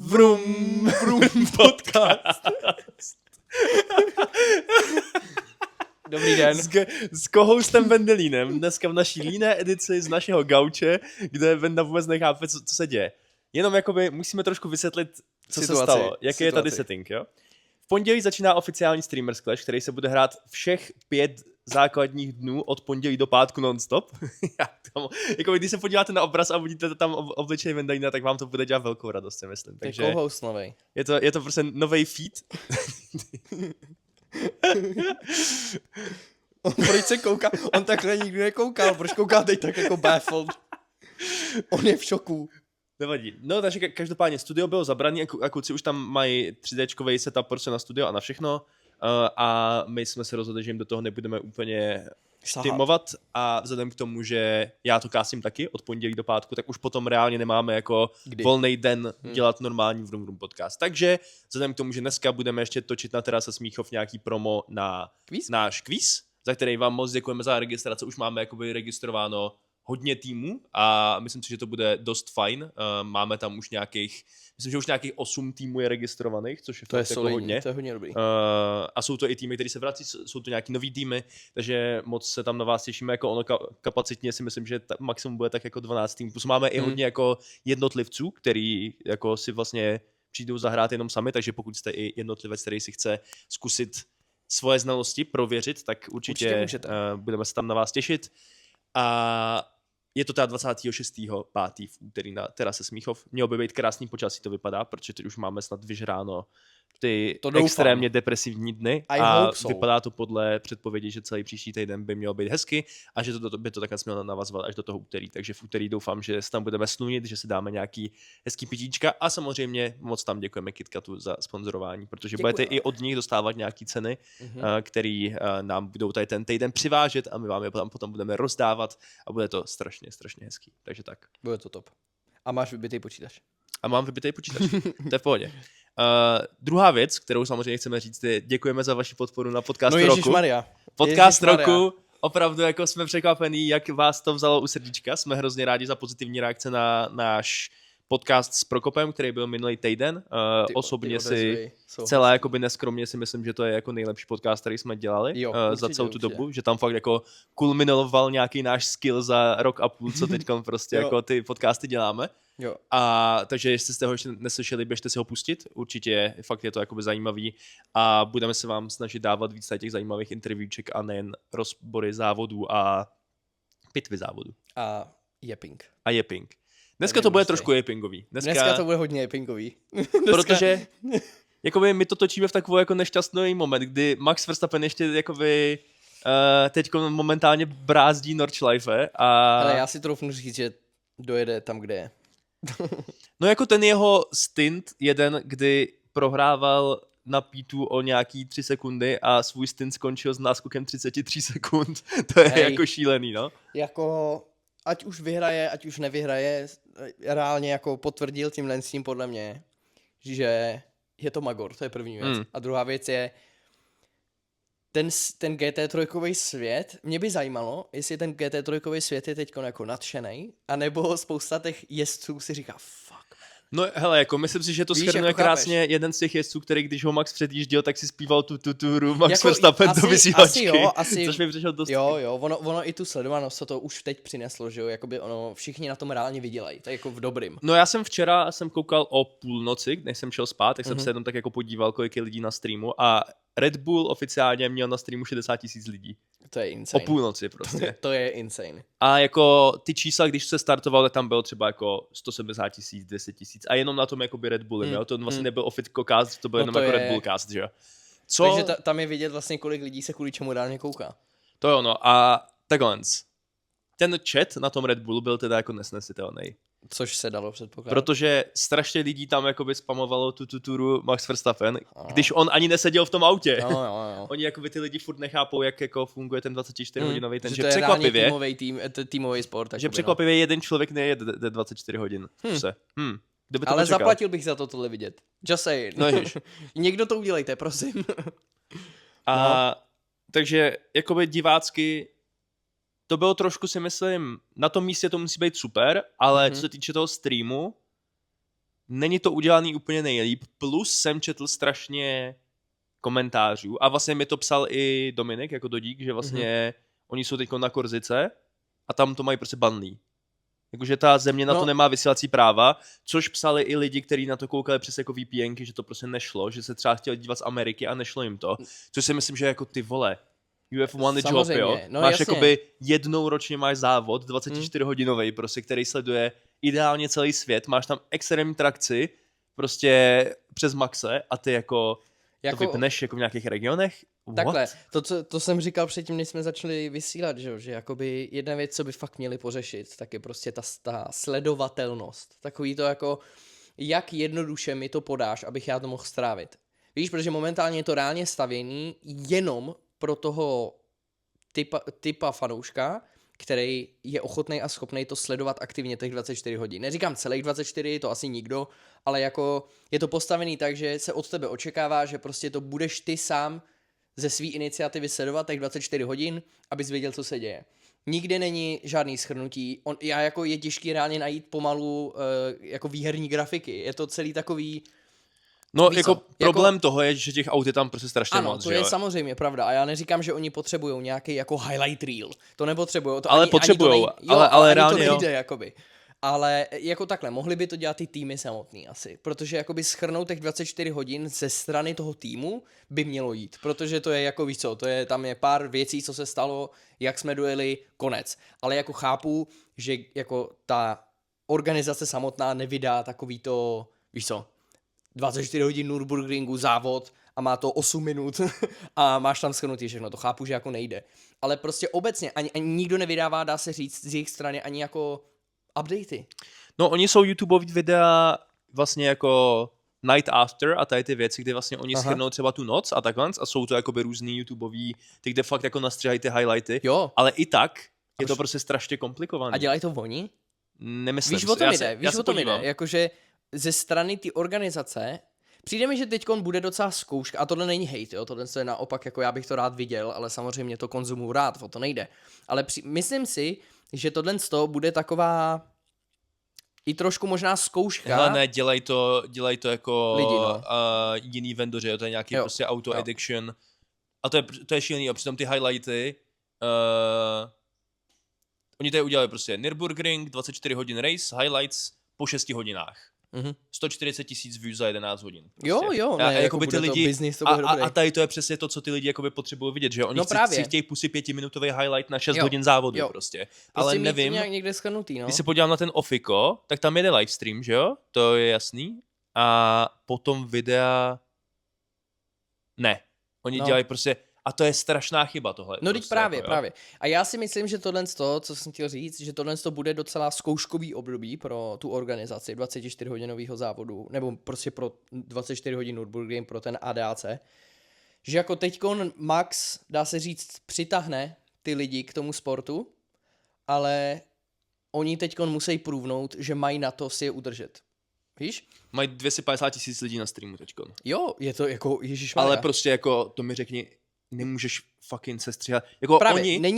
Vrum podcast. Dobrý den. S co-hostem Vendelínem. Dneska v naší líné edici z našeho gauče, kde Venda vůbec nechápe, co se děje. Jenom jakoby musíme trošku vysvětlit, co se stalo. Jaký je tady setting, jo? V pondělí začíná oficiální Streamers Clash, který se bude hrát všech 5 základních dnů od pondělí do pátku non-stop. Jako když se podíváte na obraz a vidíte tam obličej Vendelína, tak vám to bude dělat velkou radost, si myslím. Takže je co-host novej. Je to prostě novej feed. Proč se kouká? On takhle nikdy nekoukal, proč kouká teď tak jako baffled? On je v šoku. Nevadí. No, takže každopádně studio bylo zabraný a kluci už tam mají 3Dčkovej setup prostě na studio a na všechno. A my jsme se rozhodli, že jim do toho nebudeme úplně štimovat a vzhledem k tomu, že já to kásím taky od pondělí do pátku, tak už potom reálně nemáme jako volný den dělat normální Vrum Vrum podcast. Takže vzhledem k tomu, že dneska budeme ještě točit na Terase Smíchov nějaký promo na náš kvíz, za který vám moc děkujeme za registraci. Už máme jakoby registrováno hodně týmů a myslím si, že to bude dost fajn. Máme tam už myslím, že už nějakých 8 týmů je registrovaných, což je fakt jako hodně. To je hodně dobrý. A jsou to i týmy, které se vrací, jsou to nějaký nový týmy, takže moc se tam na vás těšíme, jako ono kapacitně si myslím, že maximum bude tak jako 12 týmů. Plus máme i hodně jako jednotlivců, který jako si vlastně přijdou zahrát jenom sami, takže pokud jste i jednotlivec, který si chce zkusit svoje znalosti prověřit, tak určitě budeme se tam na vás těšit. A je to teda 26.5. v úterý na Terase Smíchov. Mělo by být krásný počasí, to vypadá, protože teď už máme snad vyžráno ty extrémně depresivní dny a vypadá to podle předpovědi, že celý příští týden by mělo být hezky a že by to takhle mělo navazovat až do toho úterý. Takže v úterý doufám, že se tam budeme slunit, že si dáme nějaký hezký pitíčka a samozřejmě moc tam děkujeme KitKatu za sponzorování, protože budete i od nich dostávat nějaký ceny, který nám budou tady ten týden přivážet a my vám je potom budeme rozdávat a bude to strašně hezký. Takže tak. Bude to top. A máš vybitý počítač? A mám vybitý počítač. To je v pohodě. Druhá věc, kterou samozřejmě chceme říct, je děkujeme za vaši podporu na podcast roku. Ježišmarja. Podcast roku, opravdu jako jsme překvapení, jak vás to vzalo u srdíčka. Jsme hrozně rádi za pozitivní reakce na náš podcast s Prokopem, který byl minulý týden. Osobně si celé jakoby neskromně si myslím, že to je jako nejlepší podcast, který jsme dělali za celou tu dobu, že tam fakt jako kulminoval nějaký náš skill za rok a půl, co teď prostě jako ty podcasty děláme. Jo. A takže jestli jste ho ještě neslyšeli, běžte si ho pustit, určitě fakt je to jakoby zajímavý a budeme se vám snažit dávat víc těch zajímavých interviewček a nejen rozbory závodů a pitvy závodů. A jeping. Dneska to bude trošku jepingový. Dneska to bude hodně jepingový. Protože jakoby my to točíme v takovou jako nešťastný moment, kdy Max Verstappen ještě jakoby teď momentálně brázdí Nordschleife a... Ale já si troufnu říct, že dojede tam, kde je. No jako ten jeho stint jeden, kdy prohrával na P2 o nějaký 3 sekundy a svůj stint skončil s náskokem 33 sekund. To je jako šílený, no. Jako, ať už vyhraje, ať už nevyhraje, reálně jako potvrdil tímhle s tím podle mě, že je to Magor, to je první věc. A druhá věc je, ten GT3 svět, mě by zajímalo, jestli ten GT3 svět je teď jako nadšenej, anebo spousta těch jezdců si říká fuck. No hele, jako myslím si, že to shrnuje jako krásně jeden z těch jezdců, který když ho Max předjížděl, tak si zpíval tu Max jako Verstappen do vysílačky, což mi přišel dost. Jo, ono i tu sledovanost, co to už teď přineslo, že jo, jakoby ono, všichni na tom reálně vydělají, to je jako v dobrým. No já jsem včera koukal o půlnoci, než jsem šel spát, tak jsem se jenom tak jako podíval, kolik je lidí na streamu a Red Bull oficiálně měl na streamu 60 000 lidí. To je insane. O půlnoci prostě. To je insane. A jako ty čísla, když se startoval, tak tam bylo třeba jako 170 000, 200 000 a jenom na tom jakoby Red Bullem, jo? To vlastně nebyl Ofitco cast, to byl jenom jako Red Bull cast, že jo? Takže tam je vidět vlastně, kolik lidí se kvůli čemu reálně kouká. To jo, no a takhle. Ten chat na tom Red Bullu byl teda jako nesnesitelný. Což se dalo předpokládat. Protože strašně lidí tam jakoby spamovalo tu turu Max Verstappen, když on ani neseděl v tom autě. Jo. Oni jakoby ty lidi furt nechápou, jak jako funguje ten 24-hodinový ten, že překvapivě týmový sport. Že překvapivě jeden člověk nejede 24 hodin. Ale zaplatil bych za tohle vidět. Just saying. No Někdo to udělejte, prosím. Takže jakoby divácky to bylo trošku, si myslím, na tom místě to musí být super, ale co se týče toho streamu, není to udělaný úplně nejlíp, plus jsem četl strašně komentářů a vlastně mi to psal i Dominik, jako Dodík, že vlastně oni jsou teď na Korzice a tam to mají prostě banný. Jakože ta země na to nemá vysílací práva, což psali i lidi, kteří na to koukali přes jako VPNky, že to prostě nešlo, že se třeba chtěli dívat z Ameriky a nešlo jim to. Což si myslím, že jako ty vole, you have one job, jo? No, máš jasně. jakoby jednou ročně máš závod, 24-hodinový, prostě, který sleduje ideálně celý svět, máš tam extrémní trakci, prostě přes maxe a ty jako to vypneš jako v nějakých regionech? What? Takhle, to jsem říkal předtím, než jsme začali vysílat, že jakoby jedna věc, co by fakt měli pořešit, tak je prostě ta sledovatelnost. Takový to jako, jak jednoduše mi to podáš, abych já to mohl strávit. Víš, protože momentálně je to reálně stavěný jenom pro toho typa fanouška, který je ochotný a schopný to sledovat aktivně těch 24 hodin. Neříkám celých 24, to asi nikdo, ale jako je to postavený tak, že se od tebe očekává, že prostě to budeš ty sám ze své iniciativy sledovat těch 24 hodin, abys věděl, co se děje. Nikde není žádný shrnutí. Je těžký reálně najít pomalu jako výherní grafiky. Je to celý takový... No, problém toho je, že těch aut je tam prostě strašně moc. Ano, to je samozřejmě pravda. A já neříkám, že oni potřebují nějaký jako highlight reel. To nepotřebují. Ale potřebují, ale reálně to nejde, jakoby. Ale jako takhle, mohli by to dělat ty týmy samotný asi, protože jakoby schrnout těch 24 hodin ze strany toho týmu by mělo jít, protože to je jako víš co, tam je pár věcí, co se stalo, jak jsme dojeli, konec. Ale jako chápu, že jako ta organizace samotná nevydá takový to, víš co, 24 hodin Nürburgringu, závod a má to 8 minut a máš tam schrnutý všechno, to chápu, že jako nejde. Ale prostě obecně ani nikdo nevydává, dá se říct, z jejich strany ani jako updaty. No, oni jsou YouTubeový videa vlastně jako Night After a tady ty věci, kde vlastně oni shrnou třeba tu noc a takhle a jsou to jakoby různý YouTubeový, ty kde fakt jako nastřihají ty highlighty, jo. Ale i tak je to prostě strašně komplikované. A dělají to oni? Nemyslím. Víš, o tom jde, jakože ze strany ty organizace přijde mi, že teďkon bude docela zkouška, a tohle není hate, jo, tohle je naopak, jako já bych to rád viděl, ale samozřejmě to konzumuju rád, o to nejde. Ale myslím si, že tohle z toho bude taková i trošku možná zkouška. Hele ne, dělají to jako lidi, no. Jiný vendoři, jo, to je nějaký prostě auto addiction. A to je šílený, a přitom ty highlighty, oni tady udělali prostě Nürburgring, 24 hodin race, highlights po 6 hodinách. 140 000 views za 11 hodin. Prostě. Jo, ne, jako ty lidi, to business, to bude a tady to je přesně to, co ty lidi jakoby potřebují vidět, že oni si chtějí pustit 5minutový highlight na 6 hodin závodu prostě. Ale nevím, někde schrnutý, no. Když se podívám na ten Ofiko, tak tam jede livestream, že jo? To je jasný. A potom videa... Ne. Oni dělají prostě... A to je strašná chyba tohle. No prostě, právě. A já si myslím, že tohle z toho, co jsem chtěl říct, že tohle bude docela zkouškový období pro tu organizaci 24-hodinového závodu, nebo prostě pro 24 hodin Nürburgring pro ten ADAC, že jako teďkon Max, dá se říct, přitáhne ty lidi k tomu sportu, ale oni teďkon musí průvnout, že mají na to si je udržet. Víš? Mají 250 000 lidí na streamu teďkon. Jo, je to jako ježišmarja. Ale prostě jako, to mi řekni, nemůžeš fucking sestříhat. Jako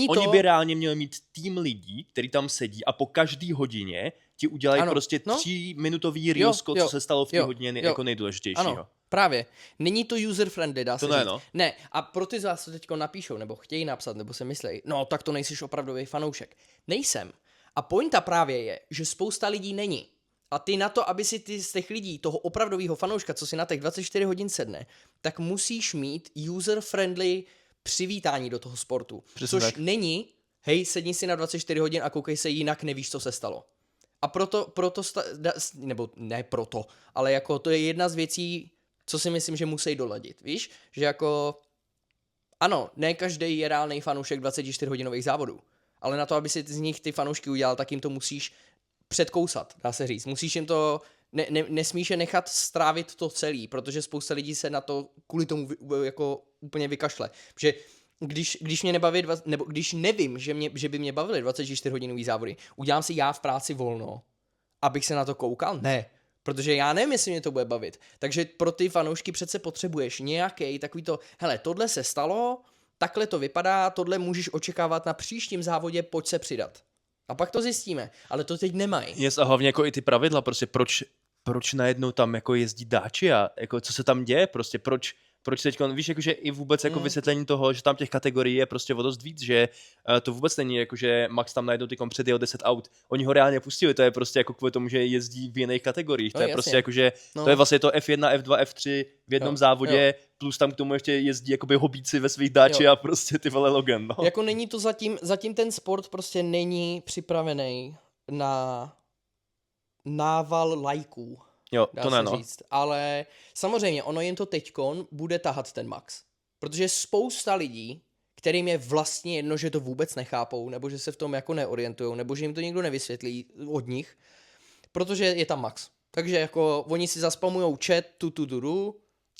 oni by reálně měli mít tým lidí, který tam sedí a po každý hodině ti udělají prostě 3-minutový reelsko, co se stalo v té hodině jako nejdůležitějšího. Ano, právě. Není to user-friendly, dá se to říct. No. Ne, a pro ty z vás, co teďko napíšou, nebo chtějí napsat, nebo se myslejí, no tak to nejsiš opravdový fanoušek. Nejsem. A pointa právě je, že spousta lidí není. A ty na to, aby si ty z těch lidí, toho opravdového fanouška, co si na těch 24 hodin sedne, tak musíš mít user-friendly přivítání do toho sportu. Přesně což tak. není, hej, sedni si na 24 hodin a koukej se, jinak nevíš, co se stalo. A ale jako to je jedna z věcí, co si myslím, že musí doladit, víš? Že jako, ano, ne každý je reálný fanoušek 24-hodinových závodů, ale na to, aby si z nich ty fanoušky udělal, tak jim to musíš předkousat, dá se říct. Musíš jim to, nesmíš je nechat strávit to celý, protože spousta lidí se na to kvůli tomu jako úplně vykašle. Protože když mě nebaví, nebo když nevím, že by mě bavily 24-hodinový závody, udělám si já v práci volno, abych se na to koukal? Ne. Protože já nevím, jestli mě to bude bavit. Takže pro ty fanoušky přece potřebuješ nějaký takový to, hele, tohle se stalo, takhle to vypadá, tohle můžeš očekávat na příštím závodě, pojď se přidat. A pak to zjistíme, ale to teď nemají. Yes, a hlavně jako i ty pravidla, prostě proč proč najednou tam jako jezdí Dacia, jako co se tam děje prostě, proč teď, víš, jakože i vůbec jako vysvětlení toho, že tam těch kategorií je prostě o dost víc, že to vůbec není jako, že Max tam najednou tykom předjel 10 aut, oni ho reálně pustili, to je prostě jako kvůli tomu, že jezdí v jiných kategoriích, No, to je jasně. prostě jako, že to je vlastně to F1, F2, F3 v jednom závodě, plus tam k tomu ještě jezdí jakoby hobíci ve svých Dacia a prostě ty vole Logan, no. Jako není to zatím ten sport prostě není připravený na nával lajků. Jo, Dá to se ne, no. říct. Ale samozřejmě ono jen to teďkon bude tahat ten Max. Protože spousta lidí, kterým je vlastně jedno, že to vůbec nechápou, nebo že se v tom jako neorientujou, nebo že jim to nikdo nevysvětlí od nich, protože je tam Max. Takže jako oni si zaspamujou chat,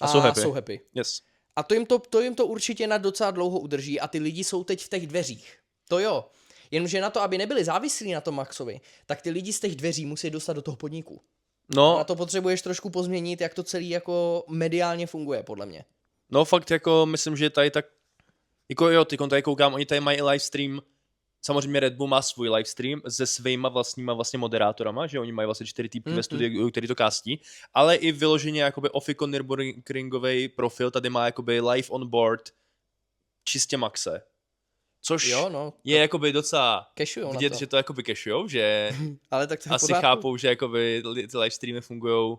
a jsou happy. Yes. A to jim to určitě na docela dlouho udrží a ty lidi jsou teď v těch dveřích. To jo. Jenomže na to, aby nebyli závislí na tom Maxovi, tak ty lidi z těch dveří musí dostat do toho podniku. No, A na to potřebuješ trošku pozměnit, jak to celý jako mediálně funguje, podle mě. no fakt jako myslím, že tady tak, jako jo, ty tady koukám, oni tady mají i livestream, samozřejmě Red Bull má svůj livestream se svýma vlastníma vlastně moderátorama, že oni mají vlastně 4 týpky ve studiu, který to castí, ale i vyloženě jakoby Ofiko Nürburgringovej profil tady má jakoby live on board čistě Maxe. Což Jo, no, je jakoby docela cashujou vidět, na to. že to jakoby cashujou, že Ale tak to je asi pořádku. chápou, že jakoby ty livestreamy fungují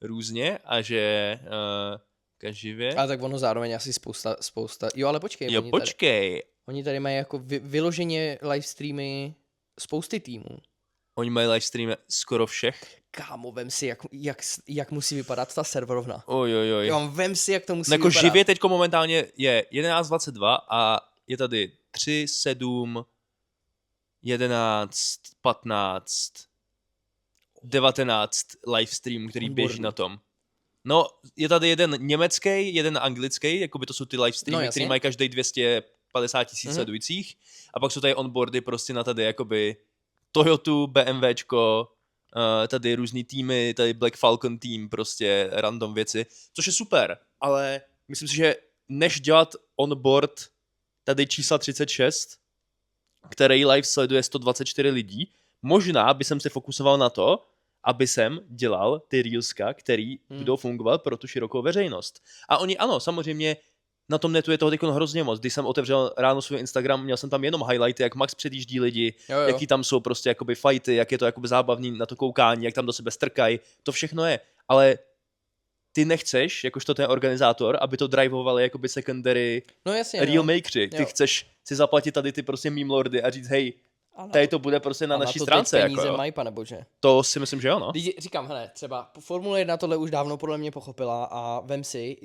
různě a že živě. Ale tak ono zároveň asi spousta. Jo, ale počkej. Jo, počkej. Oni tady mají jako vyloženě livestreamy spousty týmů. Oni mají livestreamy skoro všech. Kámo, vem si, jak musí vypadat ta serverovna. Ojojoj. Jo, vem si, jak to musí Jako vypadat. živě teďko momentálně je 11.22 a je tady 3, 7, 11, 15, 19 livestreamů, který běží na tom. No, je tady jeden německý, jeden anglický, jakoby to jsou ty livestreamy, No, který mají každý 250 000 sledujících. A pak jsou tady onboardy prostě na tady jakoby Toyotu, BMWčko, tady různý týmy, tady Black Falcon tým, prostě random věci, což je super, ale myslím si, že než dělat onboard tady čísla 36, který live sleduje 124 lidí, možná by jsem se fokusoval na to, aby jsem dělal ty reelska, který budou fungovat pro tu širokou veřejnost. A oni ano, samozřejmě na tom netu je toho teď hrozně moc. Když jsem otevřel ráno svůj Instagram, měl jsem tam jenom highlighty, jak Max předjíždí lidi, jaký tam jsou prostě jakoby fighty, jak je to jakoby zábavný na to koukání, jak tam do sebe strkají, to všechno je. Ale ty nechceš, jakožto ten organizátor, aby to drivovali jakoby secondary real makeři. Ty chceš si zaplatit tady ty prostě meme lordy a říct, hej, tady to bude prostě na naší stránce. A na to peníze jako, mají, panebože. To si myslím, že jo, no. Říkám, hele, třeba Formule 1 tohle už dávno podle mě pochopila a vem si,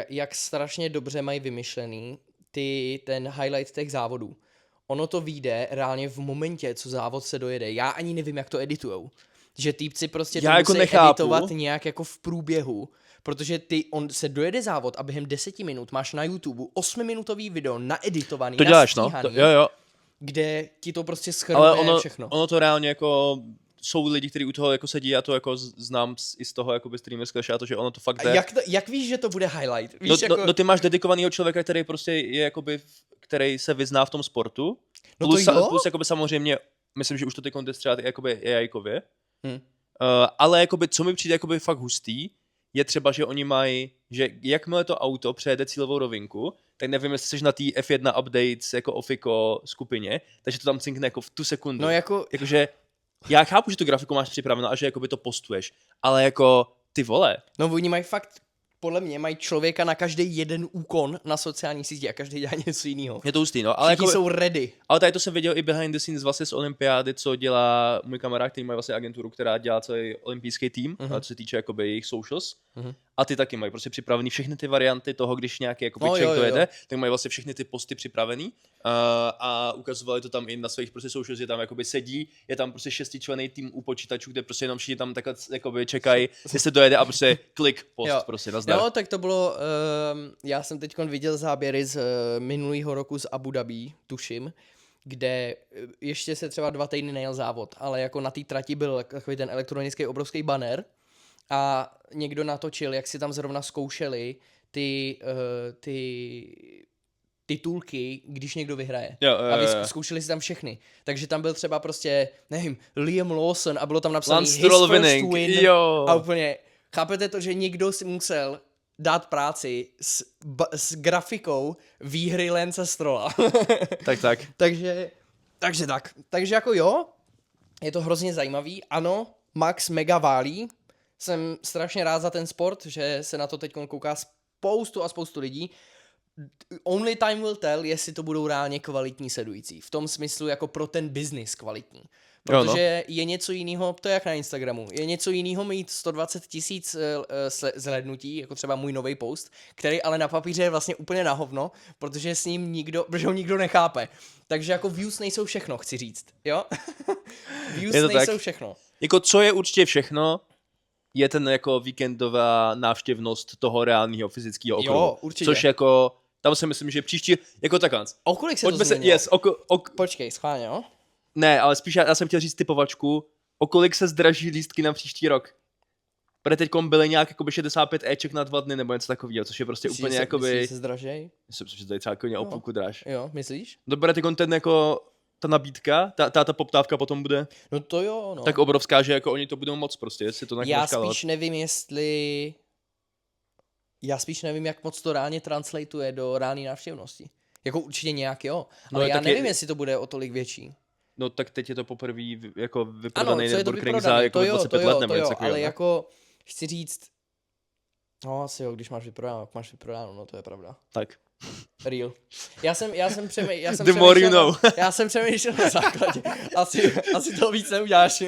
jak strašně dobře mají vymyšlený ten highlight těch závodů. Ono to vyjde reálně v momentě, co závod se dojede. Já ani nevím, jak to editujou. Že týpci prostě to jako musí nechápu. editovat nějak jako v průběhu. Protože on se dojede závod a během 10 minut máš na YouTube 8-minutový video naeditovaný, To děláš, no. Jo. Kde ti to prostě schrnuje všechno. Ono to reálně jako jsou lidi, kteří u toho jako sedí, já to jako znám i z toho jakoby streamerského šátu, že ono to fakt jde. Jak víš, že to bude highlight? Víš, no ty máš dedikovaného člověka, který prostě je jakoby, který se vyzná v tom sportu. No plus jakoby samozřejmě, myslím, že už to ty jde třeba jakoby AI-kově. Ale jakoby, co mi přijde jakoby fakt hustý, je třeba, že oni mají, že jakmile to auto přejede cílovou rovinku, tak nevím, jestli jsi na té F1 updates jako Ofiko skupině, takže to tam cinkne jako v tu sekundu. No jakože já chápu, že tu grafiku máš připraveno a že jakoby to postuješ, ale jako ty vole. No oni mají fakt, podle mě mají člověka na každý jeden úkon na sociální síti a každý dělá něco jiného. Je to hustý, no. Ale jako, jsou ready. Ale tady to jsem viděl i behind the scenes vlastně z olympiády, co dělá můj kamarád, který má vlastně agenturu, která dělá celý olympijský tým, co se týče jakoby jejich socials. A ty taky mají prostě připravený všechny ty varianty toho, když nějaký jako check dojede, tak mají vlastně všechny ty posty připravený a ukazovali to tam i na svých prostě socials, že tam jakoby sedí, je tam prostě 6členný tým u počítačů, kde prostě jenom všichni tam takhle jakoby čekají, jestli dojede a prostě klik post prostě nazdar. No, tak to bylo, já jsem teď viděl záběry z minulého roku z Abu Dhabi, tuším, kde ještě se třeba 2 týdny nejel závod, ale jako na té trati byl takový ten elektronický obrovský banner a někdo natočil, jak si tam zrovna zkoušeli ty titulky, když někdo vyhraje. Jo, A zkoušeli si tam všechny. Takže tam byl třeba prostě, nevím, Liam Lawson a bylo tam napsaný Lance his Stroll first winning, win. jo. A úplně, chápete to, že někdo si musel dát práci s grafikou výhry Lance Strolla. Tak. Takže jako jo, je to hrozně zajímavý. Ano, Max mega válí. Jsem strašně rád za ten sport, že se na to teď kouká spoustu lidí. Only time will tell, jestli to budou reálně kvalitní sledující. V tom smyslu jako pro ten business kvalitní. Protože je něco jiného, to je jak na Instagramu, je něco jiného mít 120 000 zhlédnutí, jako třeba můj nový post, který ale na papíře je vlastně úplně na hovno, protože ho nikdo nechápe. Takže jako views nejsou všechno, chci říct, jo? Views nejsou tak. Všechno. Jako co je určitě všechno, je ten jako víkendová návštěvnost toho reálného fyzického okruhu. Jo, určitě. Což jako, tam si myslím, že příští, jako takhle. O kolik se to změnilo? Počkej, schválně, jo? Ne, ale spíš já jsem chtěl říct typovačku, o kolik se zdraží lístky na příští rok. Protože teďkom byly nějak jakoby 65 Eček na 2 dny nebo něco takového, což je prostě myslíš úplně jakoby... Myslíš, že se zdražej? Myslím, že to je třeba jako o půlku dráž. Jo, myslíš? Dobré, teďkom ten jako, ta nabídka, ta poptávka potom bude... No to jo, no. Tak obrovská, že jako oni to budou moc prostě, jestli to Já spíš nevím, jak moc to reálně translateuje do reální návštěvnosti. Jako určitě nějak jo, ale já nevím, jestli to bude o tolik větší. No tak teď je to poprvé jako vyprodaný Nürburgring za jako 25 let nebo něco takového. Ale jako chci říct, no asi jo, když máš vyprodáno, no to je pravda. Tak. Real. Já jsem přemýšlel na základě, asi to víc neuděláš,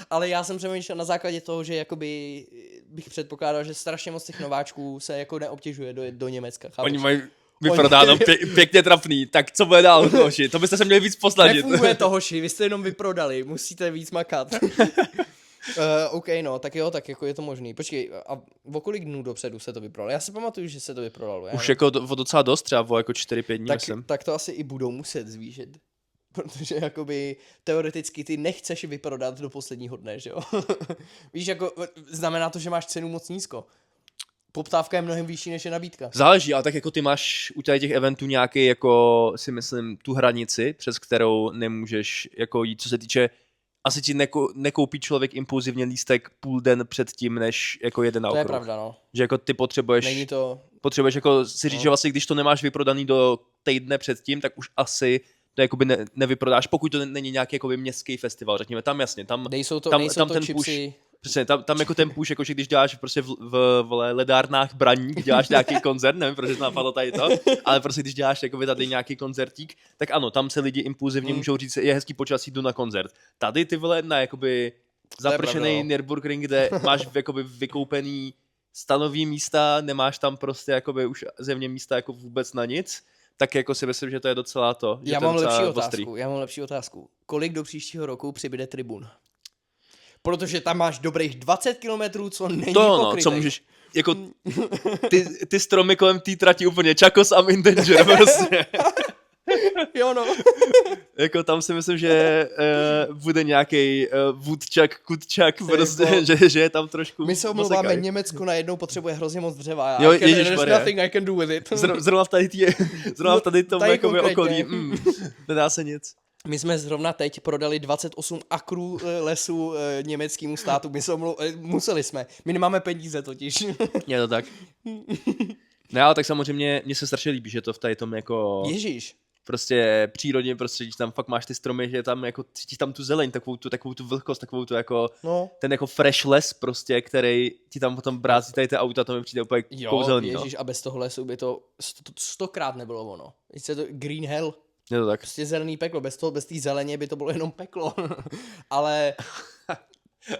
ale já jsem přemýšlel na základě toho, že jakoby bych předpokládal, že strašně moc těch nováčků se jako neobtěžuje do Německa. Chápeš? Oni mají vyprodáno pěkně trapný, tak co bude dál, hoši? To byste se měli víc posladit. Nefunguje to, hoši, vy jste jenom vyprodali, musíte víc makat. OK, no, tak jo, tak jako je to možný. Počkej, a o kolik dnů dopředu se to vyprodalo? Já si pamatuju, že se to vyprodalo. Už jako o docela dost, třeba o jako 4-5 dní, myslím. Tak to asi i budou muset zvýšit. Protože jakoby teoreticky ty nechceš vyprodat do posledního dne, že jo? Víš, jako znamená to, že máš cenu moc nízko. Poptávka je mnohem vyšší, než je nabídka. Záleží, ale tak jako ty máš u těch eventů nějaký, jako si myslím, tu hranici, přes kterou nemůžeš jako jít, co se týče, asi ti nekoupí člověk impulzivně lístek půl den před tím, než jako jede na okruh. To je pravda, no. Že jako ty potřebuješ jako si říct, že vlastně když to nemáš vyprodaný do týdne předtím, tak už asi to jakoby nevyprodáš, pokud to není nějaký jakoby městský festival, řekněme, tam jasně, tam nejsou to ten chipsy. Push, přesně, tam jako ten push, jako že když děláš prostě v ledárnách Braník, děláš nějaký koncert, nevím, proč to napadlo tady to, ale prostě když děláš jakoby tady nějaký koncertík, tak ano, tam se lidi impulzivně můžou říct, je hezký počasí, jdu na koncert. Tady ty vole na jakoby zapršený Nürburgring, kde máš jakoby vykoupený stanový místa, nemáš tam prostě jakoby už zevně místa jako vůbec na nic, tak jako si myslím, že to je docela to. Že já mám lepší otázku. Kolik do příštího roku přibyde tribun? Protože tam máš dobrých 20 kilometrů, co není pokrytej. Co můžeš, jako ty stromy kolem té trati úplně Chacos a Danger prostě. Jo no. Jako tam si myslím, že bude nějaký vůdčak, kutčak, prostě, že je tam trošku. My se omlouváme, Německo najednou potřebuje hrozně moc dřeva. There's nothing I can do with it. Zrovna v tady tomu jakoby okolí. Nedá se nic. My jsme zrovna teď prodali 28 akrů lesů německému státu. Museli jsme. My nemáme peníze totiž. Je to tak. No ale tak samozřejmě mně se strašně líbí, že to v tady tom jako... Ježíš. Prostě přírodně prostě, tam fakt máš ty stromy, že tam jako cítíš tam tu zeleň, takovou tu vlhkost, takovou tu jako ten jako fresh les prostě, který ti tam potom brází tady ty auta, to mi přijde úplně kouzelný. Ježíš, a bez toho lesu by to 100krát nebylo ono. Víš, to green hell. Je to tak. Prostě zelený peklo, bez té zeleně by to bylo jenom peklo. Ale...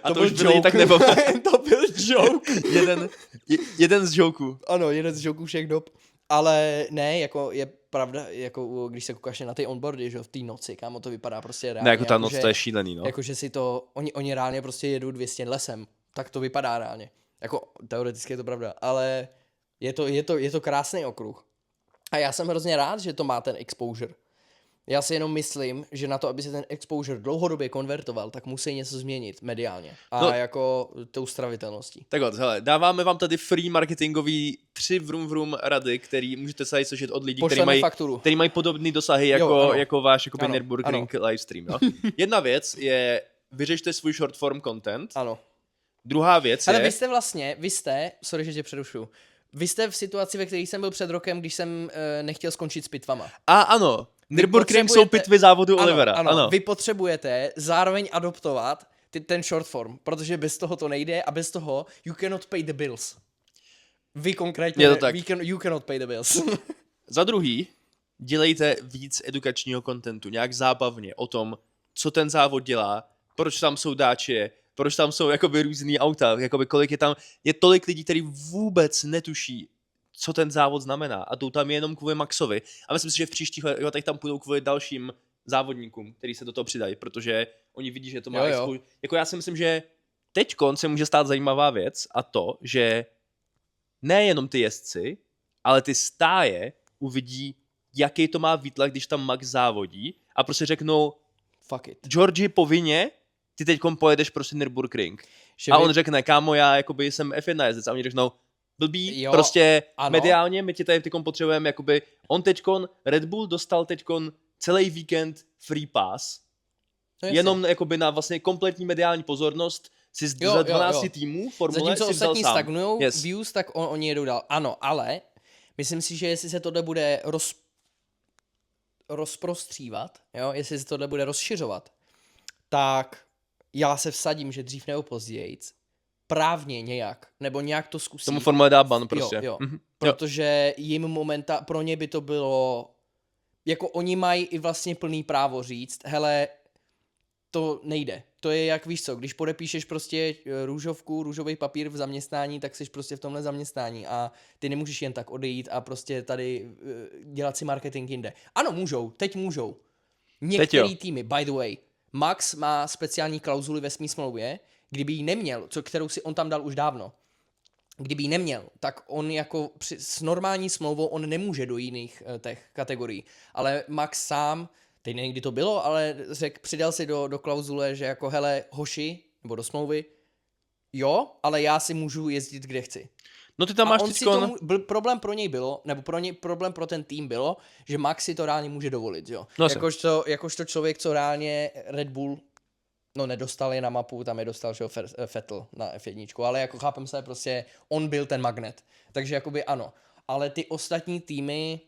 A to už byl tak nebo... To byl joke. jeden z joků. Ano, jeden z joků všech dob. Ale ne, jako je pravda, jako když se koukáš na ty onboardy, že v té noci, kámo, to vypadá prostě reálně. Ne, jako ta noc, to je šílený, no. Jakože si to, oni reálně prostě jedou 200 lesem, tak to vypadá reálně. Jako teoreticky je to pravda, ale je to krásný okruh. A já jsem hrozně rád, že to má ten exposure. Já si jenom myslím, že na to, aby se ten exposure dlouhodobě konvertoval, tak musí něco změnit mediálně. A No. jako tou stravitelností. Tak hele, dáváme vám tady free marketingový 3 vrum rady, který můžete se slyšet od lidí, Pošleme fakturu. který mají podobné dosahy jako váš jako Nürburgring livestream. Jo? Jedna věc je, vyřešte svůj short form content. Ano. Druhá věc je... Ale vy jste, sorry, že tě přerušu, vy jste v situaci, ve které jsem byl před rokem, když jsem nechtěl skončit s pitvama. Ano, Nürburgring jsou pitvy závodu Olivera. Ano. Vy potřebujete zároveň adoptovat ten short form, protože bez toho to nejde a bez toho you cannot pay the bills. Vy konkrétně, you cannot pay the bills. Za druhý, dělejte víc edukačního kontentu, nějak zábavně o tom, co ten závod dělá, proč tam jsou dáče, proč tam jsou jakoby různý auta, jakoby kolik je tam, je tolik lidí, kteří vůbec netuší, co ten závod znamená a jdou tam jenom kvůli Maxovi. A myslím si, že v příštích letech tam půjdou kvůli dalším závodníkům, kteří se do toho přidají, protože oni vidí, že to má jako já si myslím, že teďkon se může stát zajímavá věc a to, že nejenom ty jezdci, ale ty stáje uvidí, jaký to má výtlak, když tam Max závodí a prostě řeknou fuck it. Georgi, povinně, ty teďkon pojedeš prostě Nürburgring. A on řekne, kámo, já jakoby jsem F1 jezdec a oni řeknou, blbý, prostě mediálně, my ti tady teďkon potřebujeme, jakoby, on teďkon, Red Bull dostal teďkon celý víkend free pass, jenom jakoby na vlastně kompletní mediální pozornost si z 12 týmů formule zatímco si vzal ostatní sám. stagnujou views, tak oni jedou dál. Ano, ale myslím si, že jestli se tohle bude rozprostřívat, jo, jestli se tohle bude rozšiřovat, tak já se vsadím, že dřív nebo později právně nějak, nebo nějak to zkusí. Tomu formule dá ban prostě. Jo. Protože jim pro ně by to bylo, jako oni mají i vlastně plný právo říct, hele, to nejde. To je jak víš co, když podepíšeš prostě růžový papír v zaměstnání, tak jsi prostě v tomhle zaměstnání a ty nemůžeš jen tak odejít a prostě tady dělat si marketing jinde. Ano, můžou, teď můžou. Některý týmy, by the way, Max má speciální klauzuli ve svým smlouvě, kdyby ji neměl, kterou si on tam dal už dávno, kdyby ji neměl, tak on jako s normální smlouvou on nemůže do jiných těch kategorií. Ale Max sám, teď nevím, kdy to bylo, ale přidal si do klauzule, že jako hele, hoši, nebo do smlouvy, jo, ale já si můžu jezdit, kde chci. No ty tam máš problém pro něj bylo, nebo problém pro ten tým bylo, že Max si to reálně může dovolit, jo. No jakožto člověk, co reálně Red Bull, no nedostal je na mapu, tam je dostal, že Vettel na F1, ale jako chápem se, prostě on byl ten magnet. Takže jakoby ano. Ale ty ostatní týmy,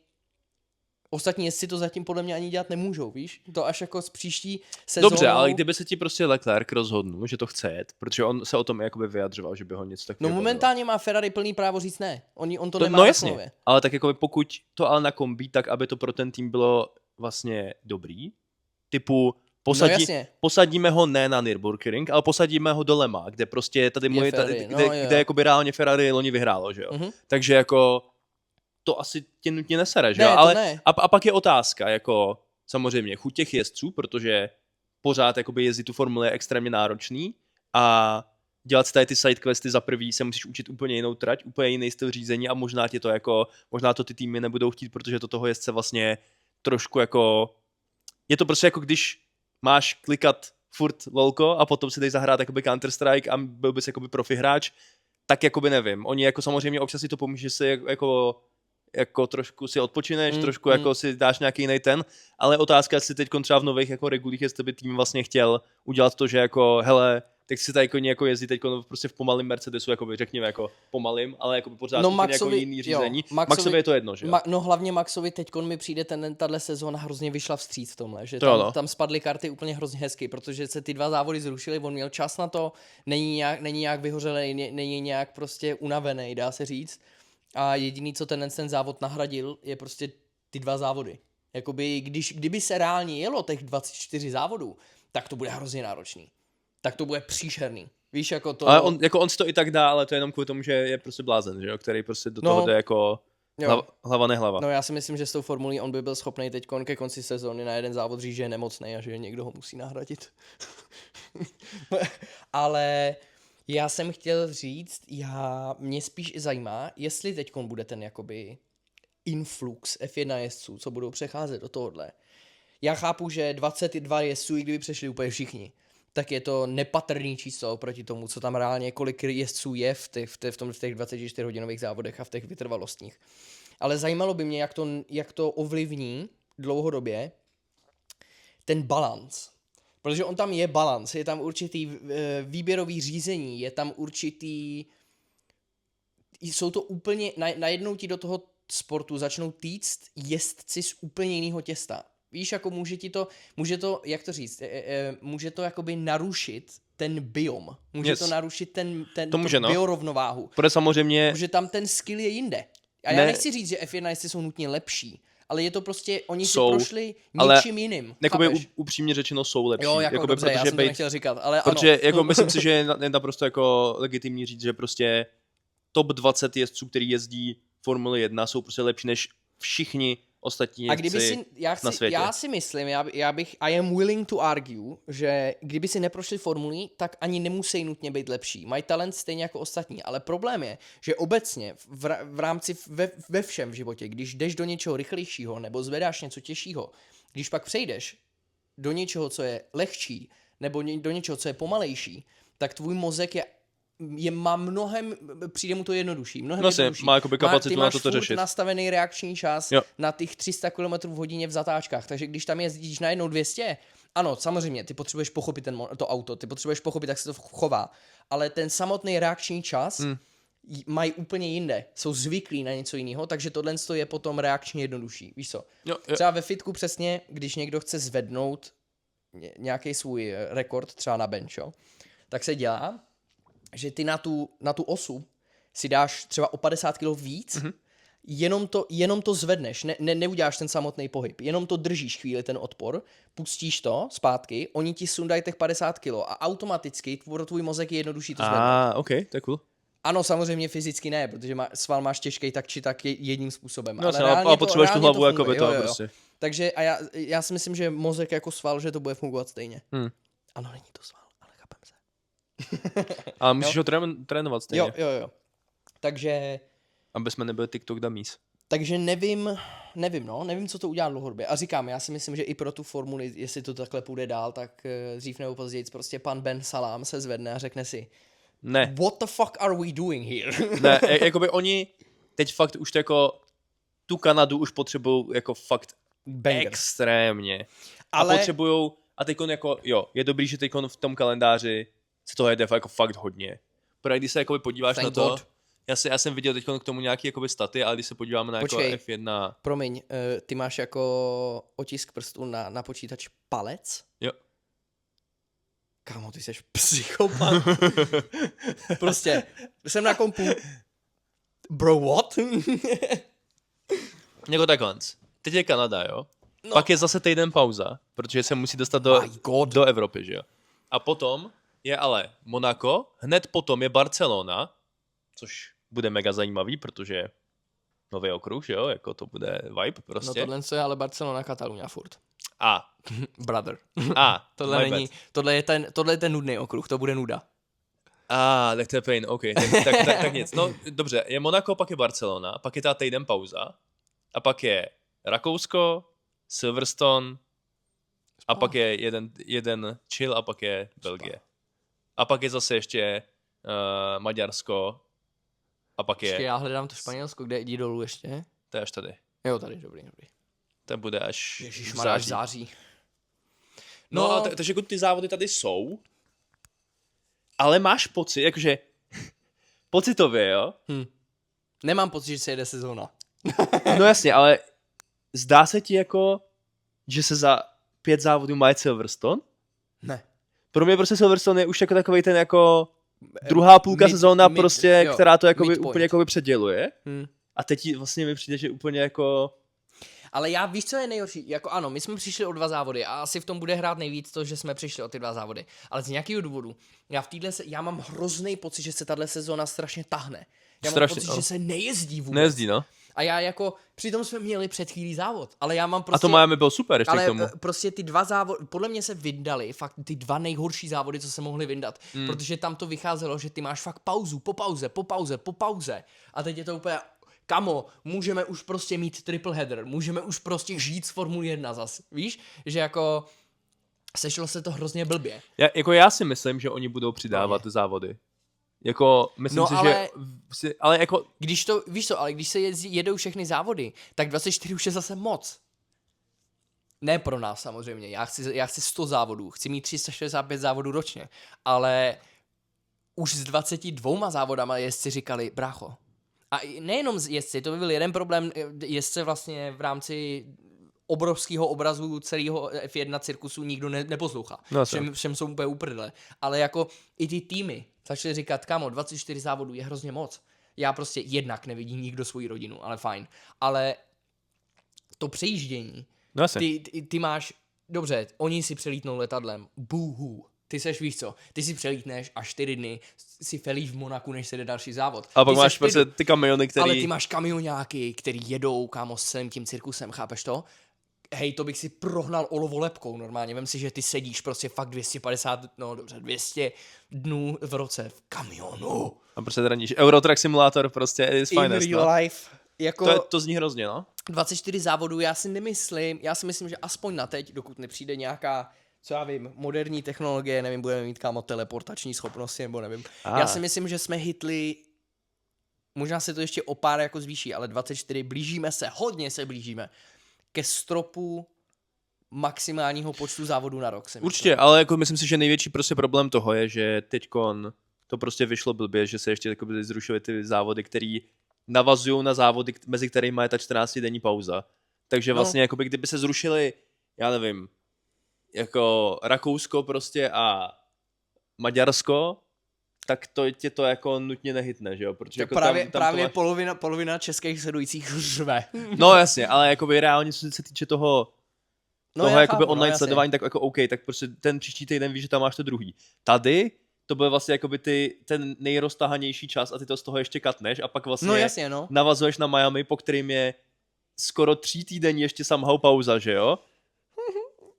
ostatní jezdci to zatím podle mě ani dělat nemůžou, víš? To až jako z příští sezónou... Dobře, ale kdyby se ti prostě Leclerc rozhodnul, že to chce jet, protože on se o tom jakoby vyjadřoval, že by ho něco takového... No momentálně má Ferrari plný právo říct ne. On to nemá. No jasně, ale tak jakoby pokud to ale nakombí, tak aby to pro ten tým bylo vlastně dobrý, typu posadíme ho ne na Nürburgring, ale posadíme ho do Le Mans, kde prostě tady kde jakoby reálně Ferrari loni vyhrálo, že jo. Mm-hmm. Takže jako to asi tě nutně nesere, že jo? Ale ne. A pak je otázka, jako samozřejmě chuť těch jezdců, protože pořád jakoby jezdit tu formuli je extrémně náročný a dělat tady ty sidequesty za prvý se musíš učit úplně jinou trať, úplně jiný styl řízení a možná to ty týmy nebudou chtít, protože to toho jezdce vlastně trošku jako, je to prostě jako když máš klikat furt lolko a potom si dej zahrát jakoby Counter-Strike a byl bys jakoby profi hráč, tak jakoby nevím. Oni jako samozřejmě občas si to pomůže si jako trošku si odpočineš, trošku jako si dáš nějaký jiný ten, ale otázka, jestli teď třeba v nových jako regulích, jestli by tým vlastně chtěl udělat to, že jako hele, tak si tady jako jezdí teď prostě v pomalým Mercedesu, jakoby řekněme jako pomalým, ale jako pořád jako jiný řízení. Maxovi je to jedno, že jo? No hlavně Maxovi teďkon mi přijde tahle sezóna hrozně vyšla vstříc v tomhle, že tam spadly karty úplně hrozně hezky, protože se ty dva závody zrušily, on měl čas na to, není nějak vyhořelej, není nějak prostě unavený, dá se říct. A jediný, co ten závod nahradil, je prostě ty dva závody. Jakoby, kdyby se reálně jelo těch 24 závodů, tak to bude hrozně náročný. Tak to bude příšerný. Víš, jako to... Ale on si to i tak dá, ale to je jenom kvůli tomu, že je prostě blázen, že jo? Který prostě do toho jde jako hlava nehlava. No já si myslím, že s tou formulí on by byl schopný teď ke konci sezóny na jeden závod říct, že je nemocný a že někdo ho musí nahradit. Ale... Já jsem chtěl říct, mě spíš i zajímá, jestli teďkon bude ten jakoby influx F1 jezdců, co budou přecházet do tohohle, Já chápu, že 22 jezdců, i kdyby přešli úplně všichni, tak je to nepatrný číslo proti tomu, co tam reálně, kolik jezdců je v těch 24-hodinových závodech a v těch vytrvalostních. Ale zajímalo by mě, jak to ovlivní dlouhodobě ten balans. Protože on tam je balans, je tam určitý výběrový řízení, je tam určitý... Jsou to úplně... Najednou ti do toho sportu začnou týct jezdci z úplně jiného těsta. Víš, jako může to, jak to říct, může to jakoby narušit ten biom. Může to narušit ten biorovnováhu. Protože samozřejmě... Protože tam ten skill je jinde. A já nechci říct, že F1 jezdci jsou nutně lepší, ale je to prostě, oni si prošli něčím jiným. Jakoby upřímně řečeno jsou lepší. Jo, jako dobře, já jsem to nechtěl říkat, ale protože ano. Jako myslím si, že je naprosto jako legitimní říct, že prostě top 20 jezdců, který jezdí Formule 1, jsou prostě lepší než všichni ostatní jezdci na světě. Já si myslím, I am willing to argue, že kdyby si neprošli formulí, tak ani nemusí nutně být lepší. Mají talent stejně jako ostatní, ale problém je, že obecně v rámci ve všem v životě, když jdeš do něčeho rychlejšího nebo zvedáš něco těžšího, když pak přejdeš do něčeho, co je lehčí, nebo do něčeho, co je pomalejší, tak tvůj mozek má mnohem, přijde mu to jednodušší. Jednodušší. Má jakoby kapacitu na to řešit. Ty máš nastavený reakční čas na těch 300 km v hodině v zatáčkách, takže když tam jezdíš najednou 200, ano, samozřejmě, ty potřebuješ pochopit to auto, ty potřebuješ pochopit, jak se to chová, ale ten samotný reakční čas mají úplně jinde, jsou zvyklí na něco jiného, takže tohle je potom reakčně jednodušší, víš co? Jo. Třeba ve fitku přesně, když někdo chce zvednout nějaký svůj rekord, třeba na bench, tak se dělá, že ty na tu osu si dáš třeba o 50 kg víc, jenom to zvedneš, neuděláš ten samotný pohyb, jenom to držíš chvíli ten odpor, pustíš to zpátky, oni ti sundají těch 50 kg a automaticky pro tvůj mozek je jednodušší to zvednout. OK, to je cool. Ano, samozřejmě fyzicky ne, protože sval máš těžký tak či tak jedním způsobem. No, ale potřebuješ tu hlavu jako by to prostě. Takže a já si myslím, že mozek jako sval, že to bude fungovat stejně. Ano, není to sval. Ale musíš ho trénovat stejně. Jo. Takže... Aby jsme nebyli TikTok dummies. Takže nevím, co to udělá dlouhodobě. A říkám, já si myslím, že i pro tu formuli, jestli to takhle půjde dál, tak dřív nebo později prostě pan Ben Salám se zvedne a řekne si ne. What the fuck are we doing here? Ne, jakoby oni teď fakt už to jako tu Kanadu už potřebují jako fakt banger. Extrémně. Ale... A potřebujou, a teďkon jako, je dobrý, že teďkon v tom kalendáři se toho jede jako fakt hodně. Protože když se jakoby podíváš na to, já jsem viděl teď k tomu nějaký jakoby staty, ale když se podíváme na jako F1... Promiň, ty máš jako otisk prstů na počítač palec? Jo. Kámo, ty jsi psychopat. Prostě, jsem na kompu. Bro, what? Jako takhle. Teď je Kanada, jo? No. Pak je zase týden pauza, protože se musí dostat do Evropy, že jo? A potom je ale Monako, hned potom je Barcelona, což bude mega zajímavý, protože nový okruh, jo, jako to bude vibe prostě. No tohle je ale Barcelona, Kataluňa furt. Brother. Tohle je ten nudný okruh, to bude nuda. Tak to je pain, OK, tak nic. No dobře, je Monako, pak je Barcelona, pak je ta týden pauza, a pak je Rakousko, Silverstone, a pak je jeden chill a pak je Belgie. A pak je zase ještě Maďarsko a pak je... Já hledám to Španělsko, kde jde dolů ještě. To je až tady. Jo, tady, dobrý. To bude až v září. No takže jako ty závody tady jsou, ale máš pocit, jakože pocitově, jo? Nemám pocit, že se jede sezóna. No jasně, ale zdá se ti jako, že se za 5 závodů má Silverstone? Ne. Pro mě prostě Silverstone je už jako takovej ten jako druhá půlka sezóna prostě, která to jakoby úplně jakoby předěluje. A teď vlastně mi přijde, že úplně jako... Ale víš, co je nejhorší? Jako ano, my jsme přišli o 2 závody a asi v tom bude hrát nejvíc to, že jsme přišli o ty 2 závody. Ale z nějakého důvodu, já mám hrozný pocit, že se tahle sezóna strašně tahne. Já mám pocit, že se nejezdí vůbec. Nejezdí, no. A já jako, přitom jsme měli před chvílí závod, ale já mám prostě... A to Miami byl super ještě k tomu. Ale prostě ty 2 závody, podle mě se vyndaly fakt ty 2 nejhorší závody, co se mohly vyndat. Protože tam to vycházelo, že ty máš fakt pauzu, po pauze. A teď je to úplně kamo, můžeme už prostě mít triple header, můžeme už prostě žít z Formule 1 zas, víš, že jako sešlo se to hrozně blbě. Já si myslím, že oni budou přidávat závody. Jako, myslím si, ale, že... Ale jako... Když to, víš co, ale když se jedou všechny závody, tak 24 už je zase moc. Ne pro nás samozřejmě, já chci 100 závodů, chci mít 365 závodů ročně, ale už s 22 závodama jezdci říkali, brácho. A nejenom jezdci, to by byl jeden problém, jezdce vlastně v rámci obrovského obrazu celého F1 cirkusu nikdo neposlouchá. No, všem jsou úplně uprdele. Ale jako i ty týmy začali říkat, kamo, 24 závodů je hrozně moc. Já prostě jednak nevidím nikdo svoji rodinu, ale fajn. Ale to přejíždění, no, ty máš, dobře, oni si přelítnou letadlem, boohoo. Ty seš, víš co, ty si přelítneš a 4 dny si felíš v Monaku, než se jde další závod. A pak máš prostě ty kamiony, který... Ale ty máš kamionáky, který jedou, kámo, s celým tím cirkusem, chápeš to? Hej, to bych si prohnal olovolepkou normálně. Vem si, že ty sedíš prostě fakt 200 dnů v roce v kamionu. A prostě draníš. Eurotrack Simulator prostě is finest, real life. Jako to zní hrozně, no. 24 závodů, já si myslím, že aspoň na teď, dokud nepřijde nějaká, co já vím, moderní technologie, nevím, budeme mít kámo teleportační schopnosti, nebo nevím. Já si myslím, že jsme hitli, možná se to ještě o pár jako zvýší, ale 24, hodně se blížíme ke stropu maximálního počtu závodů na rok. Určitě, ale jako myslím si, že největší prostě problém toho je, že teďkon to prostě vyšlo blbě, že se ještě zrušily ty závody, které navazují na závody, mezi kterými je ta 14denní pauza. Takže vlastně jakoby, kdyby se zrušily, já nevím, jako Rakousko prostě a Maďarsko, tak to tě to jako nutně nehytne, že jo? Protože jako právě polovina českých sledujících řve. No jasně, ale jakoby reálně, co se týče toho jakoby online sledování, tak jako OK, tak prostě ten příští týden víš, že tam máš to druhý. Tady to byl vlastně jakoby ten nejroztahanější čas a ty to z toho ještě katneš a pak vlastně navazuješ na Miami, po kterým je skoro 3 týdny ještě somehow pauza, že jo?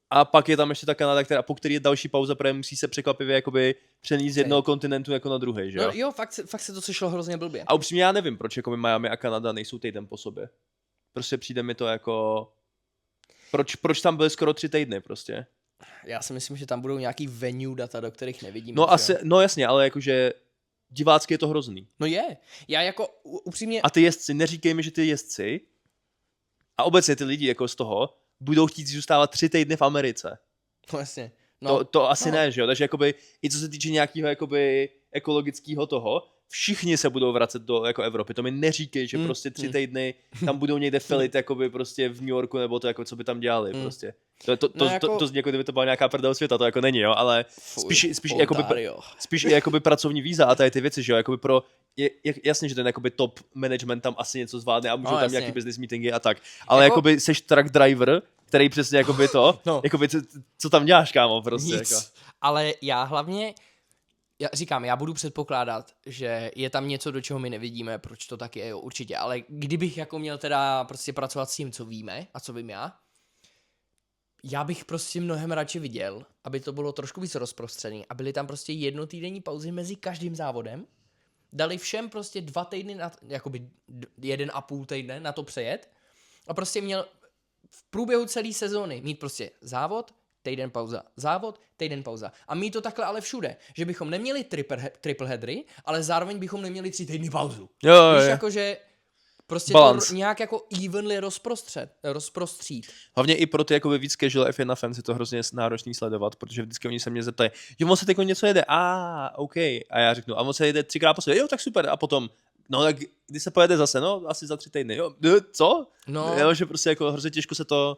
A pak je tam ještě ta Kanada, po který je další pauza, protože musí se překvapivě jakoby přenést z jednoho kontinentu jako na druhý, že jo? No jo, fakt se to sešlo hrozně blbě. A upřímně já nevím, proč jakoby Miami a Kanada nejsou týden po sobě. Prostě přijde mi to jako... Proč tam byly skoro 3 týdny prostě? Já si myslím, že tam budou nějaký venue data, do kterých nevidíme. No asi, no jasně, ale jakože divácky je to hrozný. No je. Já jako upřímně... A ty jezdci, neříkej mi, že ty jezdci a obecně ty lidi jako z toho budou chtít zůstávat 3 týdny v Americe. No jasně. No, to asi ne, že jo? Takže jakoby, i co se týče nějakého jakoby ekologického toho, všichni se budou vracet do jako Evropy. To mi neříkej, že prostě 3 týdny tam budou někde felit jakoby prostě v New Yorku, nebo to jako co by tam dělali prostě. To zní jako kdyby to byla nějaká prdel světa, to jako není, jo, ale spíš i jakoby pracovní víza a tady ty věci, že jo, jakoby jasně, že ten jakoby top management tam asi něco zvládne a můžou tam nějaký business meetingy a tak, ale jakoby seš truck driver, který přesně jakoby to, jakoby co tam děláš, kámo, prostě. Nic, jako. ale já budu předpokládat, že je tam něco, do čeho my nevidíme, proč to tak je, jo, určitě, ale kdybych jako měl teda prostě pracovat s tím, co víme a co vím já bych prostě mnohem radši viděl, aby to bylo trošku víc rozprostřený a byly tam prostě jednotýdenní pauzy mezi každým závodem, dali všem prostě 2 týdny, jakoby 1,5 týdne na to přejet a prostě měl v průběhu celé sezóny mít prostě závod, týden pauza, závod, týden pauza. A mít to takhle ale všude, že bychom neměli triple headery, ale zároveň bychom neměli 3 týdny pauzu. Jo. Víš, jakože prostě balance. To nějak jako evenly rozprostřít. Hlavně i pro ty jakoby víc casual F1 fans je to hrozně náročný sledovat, protože vždycky oni se mě zeptají, jo, on se teď něco jede, OK. A já řeknu, a on se jede 3krát po sobě, jo, tak super. A potom, no tak kdy se pojede zase, no, asi za 3 týdny, jo, co? No. Jo, že prostě jako hrozně těžko se to...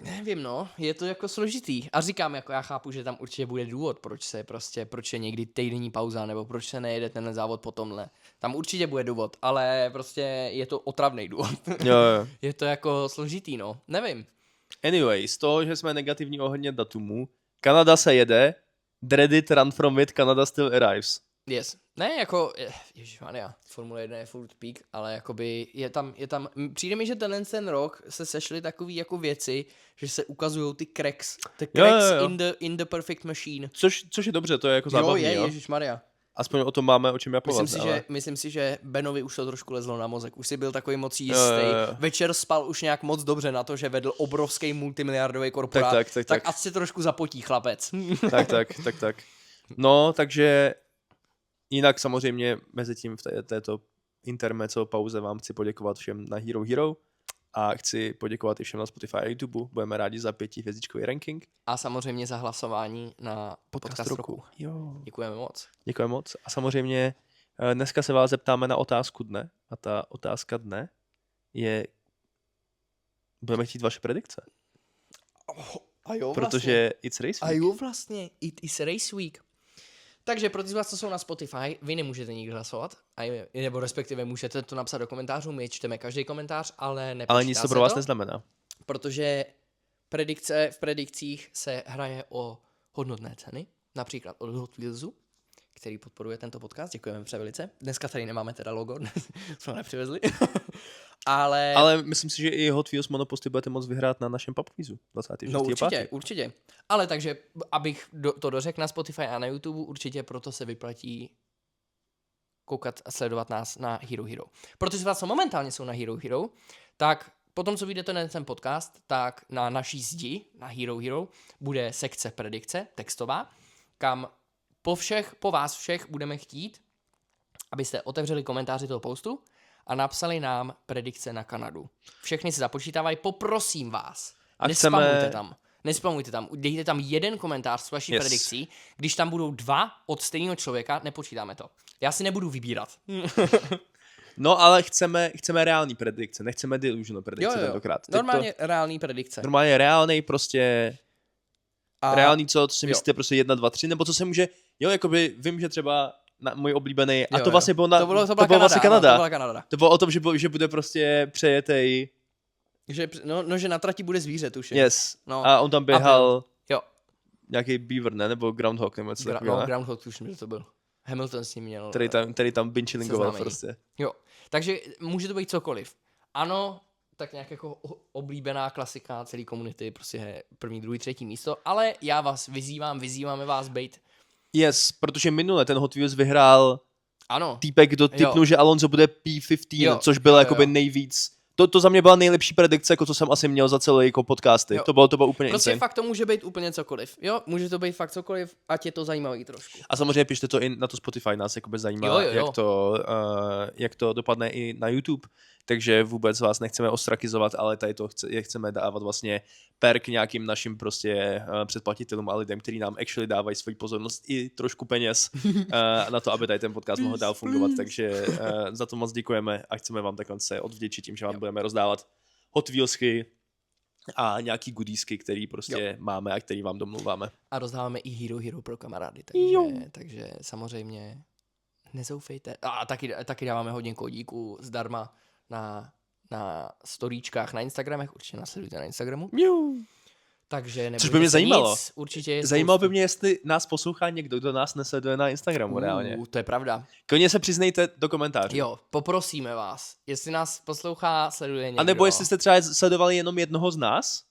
Nevím, no, je to jako složitý. A říkám, jako já chápu, že tam určitě bude důvod, proč je někdy týdenní pauza, nebo proč se nejede ten závod po tomhle. Tam určitě bude důvod, ale prostě je to otravný důvod. Jo. Je to jako složitý, no, nevím. Anyway, z toho, že jsme negativní ohledně datumu, Kanada se jede, dread it, run from it, Canada still arrives. Yes. Ne, jako, ježišmarja, Formule 1 je furt peak, ale jakoby je tam, přijde mi, že ten rok se sešly takový jako věci, že se ukazujou ty cracks jo. in the perfect machine. Což je dobře, to je jako zábavný, jo. Ježišmarja. aspoň o tom máme o čem japovat. Myslím si, že Benovi už to trošku lezlo na mozek. Už si byl takový moc jistý. Večer spal už nějak moc dobře na to, že vedl obrovský multimiliardový korporát. Tak asi trošku zapotí chlapec. Tak. No, takže jinak samozřejmě mezi tím v této intermezzo pauze vám chci poděkovat všem na Hero Hero a chci poděkovat i všem na Spotify a YouTube. Budeme rádi za 5hvězdičkový ranking. A samozřejmě za hlasování na podcast roku. Jo. Děkujeme moc. Děkujeme moc. A samozřejmě dneska se vás zeptáme na otázku dne. A ta otázka dne je... Budeme chtít vaše predikce. A jo, protože it's race week. A jo, vlastně. It is race week. Takže pro ty z vás, co jsou na Spotify, vy nemůžete nikdy hlasovat, nebo respektive můžete to napsat do komentářů, my čteme každý komentář, ale nepočítá ale nic to pro vás neznamená. Protože v predikcích se hraje o hodnotné ceny, například od Hot Wheelsu, který podporuje tento podcast, děkujeme převelice. Dneska tady nemáme teda logo, jsme ho nepřivezli. Ale myslím si, že i Hot Wheels Monoposty budete moct vyhrát na našem pubquizu 26. No určitě. Ale takže, abych to dořekl na Spotify a na YouTube, určitě proto se vyplatí koukat a sledovat nás na Hero Hero. Protože vás momentálně jsou na Hero Hero, tak potom, co vyjde ten podcast, tak na naší zdi, na Hero Hero, bude sekce predikce, textová, kam po vás všech budeme chtít, abyste otevřeli komentáři toho postu a napsali nám predikce na Kanadu. Všechny se započítávají, poprosím vás. Nespamujte tam. Dejte tam jeden komentář s vaší predikcí. Když tam budou 2 od stejného člověka, nepočítáme to. Já si nebudu vybírat. No, ale chceme reální predikce, nechceme delusional predikce tentokrát. Normálně reální predikce. Normálně reálnej prostě... Reálný co si myslíte prostě 1, 2, 3, nebo co se může... Jo, jakoby vím, že třeba můj oblíbený... A to vlastně bylo to bylo vlastně Kanada. To byla Kanada. To bylo o tom, že bude prostě přejetej... Že na trati bude zvíře, tuším. Yes. No. A on tam běhal... Nějaký beaver, ne? Nebo groundhog, nebo něco takového. Groundhog, tuším, že to byl. Hamilton s ním měl... Který tam binchilingoval prostě. Jo. Takže může to být cokoliv. Ano, tak nějak jako oblíbená klasika celé komunity, prostě je 1., 2., 3. místo, ale já vás vyzýváme vás být. Yes, protože minule ten Hot Wheels vyhrál týpek, kdo tipnul, že Alonso bude P15, což bylo jakoby nejvíc. To za mě byla nejlepší predikce, jako co jsem asi měl za celé jako podcasty. To bylo úplně prostě insane. Fakt to může být úplně cokoliv. Jo, může to být fakt cokoliv, ať je to zajímavý trošku. A samozřejmě pište to i na to Spotify, nás jakoby zajímá, jak to dopadne i na YouTube. Takže vůbec vás nechceme ostrakizovat, ale tady to chceme dávat vlastně perk nějakým našim prostě předplatitelům a lidem, kteří nám actually dávají svoji pozornost i trošku peněz na to, aby tady ten podcast mohl dál fungovat. Takže za to moc děkujeme a chceme vám takhle se odvděčit tím, že vám budeme rozdávat Hot Wheelsky a nějaký goodiesky, který prostě máme a který vám domluváme. A rozdáváme i Hero pro kamarády, takže samozřejmě nezoufejte. A taky dáváme hodně kódíků zdarma na storíčkách, na Instagramech, určitě nasledujte na Instagramu. Takže což by mě zajímalo. Nic, určitě zajímalo by mě, jestli nás poslouchá někdo, kdo nás nesleduje na Instagramu reálně. To je pravda. Klidně se přiznejte do komentářů. Jo, poprosíme vás. Jestli nás poslouchá, sleduje někdo. A nebo jestli jste třeba sledovali jenom jednoho z nás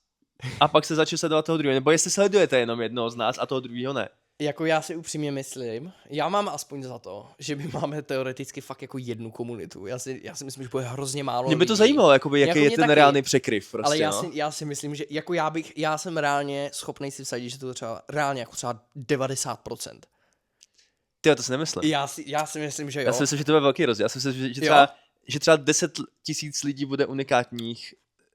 a pak se začali sledovat toho druhého. Nebo jestli sledujete jenom jednoho z nás a toho druhého ne. Jako já si upřímně myslím, já mám aspoň za to, že my máme teoreticky fakt jako jednu komunitu. Já si myslím, že bude hrozně málo Mě by to zajímalo, jakoby, jaký je ten reálný překryv. Prostě, ale já si myslím, že jako já jsem reálně schopný si vsadit, že to třeba reálně jako třeba 90%. Ty, to si nemyslím. Já si myslím, že jo. Já si myslím, že to bude velký rozdíl. Já si myslím, že třeba 10 000 lidí bude unikátních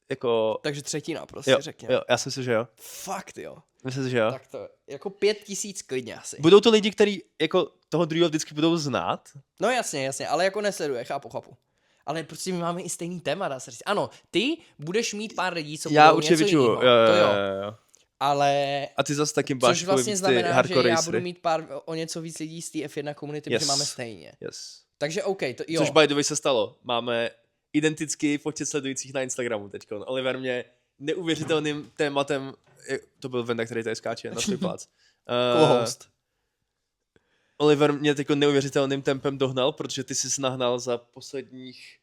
jako... Takže třetina prostě řekněme. Jo, já si myslím, že jo. Fakt jo. Myslím, že jo. Tak to jako 5 000 klidně asi. Budou to lidi, kteří jako toho druhého vždycky budou znát? No jasně, ale jako nesleduje, chápu. Ale prostě my máme i stejný téma, dá se říct. Ano, ty budeš mít pár lidí, co budou něco jiného. Jo. Ale... A ty zase taky máš což vlastně znamená, že já budu mít o něco víc lidí z té F1 komunity, protože máme stejně. Takže OK, jo. Což by the way se stalo. Máme identický počet sledujících na Instagramu teďko. Oliver mě neuvěřitelným tématem, to byl Venda, který tady skáče na svůj plác. Co-host. Oliver mě teďko neuvěřitelným tempem dohnal, protože ty jsi nahnal za posledních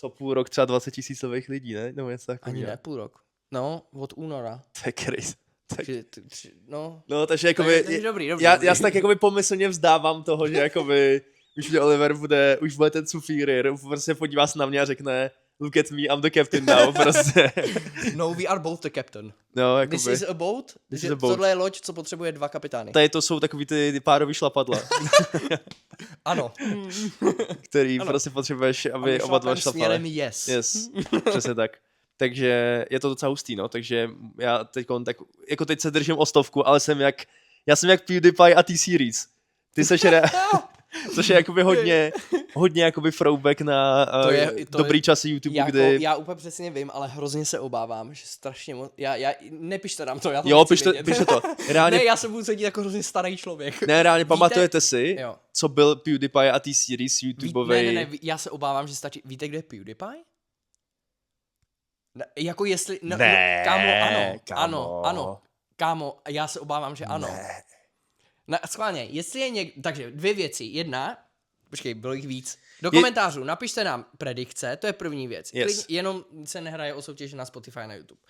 půl rok třeba 20 000 nových lidí, ne? Nebo něco takového. Ani ne půl rok. No, od února. To je crazy. No, takže jakoby, dobrý. já se tak jakoby pomyslně vzdávám toho, že jakoby už mě Oliver už bude ten superior, prostě podívá se na mě a řekne look at me, I'm the captain now, prostě. No, we are both the captain. No, jakoby. This is a boat. Tohle je loď, co potřebuje 2 kapitány. Tady to jsou takový ty párový šlapadla. Ano. Který prostě potřebuješ, aby oba dva šlapali. Směrem yes. Přesně tak. Takže je to docela hustý, no, takže já tak, jako teď se držím o 100, ale já jsem jak PewDiePie a T-Series. Ty seš což je jakoby hodně jakoby throwback na dobrý časy YouTube, jako, kdy... Já úplně přesně vím, ale hrozně se obávám, že strašně moc... Nepište nám to, já to jo, pište to. Reálně... Ne, já se budu cítit jako hrozně starý člověk. Ne, reálně pamatujete si, co byl PewDiePie a T-Series YouTubeovej... Ne, já se obávám, že stačí... Víte, kde je PewDiePie? Jako jestli... Ne, Ano. Kámo, já se obávám, že ano. Ne. Schválně, jestli je někdo... Takže 2 věci. Jedna, počkej, bylo jich víc. Do komentářů napište nám predikce, to je první věc. Yes. Jenom se nehraje o soutěž na Spotify a na YouTube.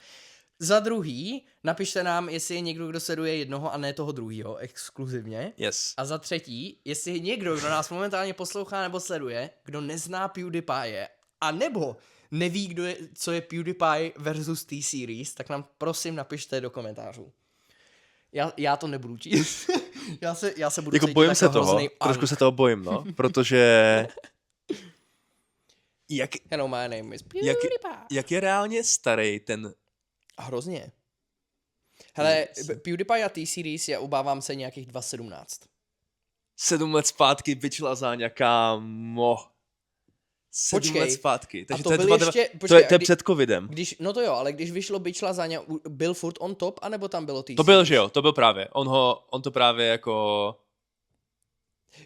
Za druhý, napište nám, jestli je někdo, kdo sleduje jednoho a ne toho druhýho, exkluzivně. Yes. A za třetí, jestli je někdo, kdo nás momentálně poslouchá nebo sleduje, kdo nezná PewDiePie, a nebo neví, co je PewDiePie versus T-Series, tak nám prosím napište do komentářů. Já to nebudu číst. já se budu jako cítit bojím se jako toho, trošku se toho bojím, no, protože... Hello, my name is PewDiePie. Jak je reálně starý ten... Hrozně. Hele, PewDiePie a T-Series, já obávám se nějakých 2.17. 7 let zpátky, bitch lasagna, kámo. 7 let zpátky. Takže to je před covidem. No to jo, ale když vyšlo bitch lasagna, byl furt on top, anebo tam bylo T-Series? To byl, že jo, to byl právě. On to právě jako...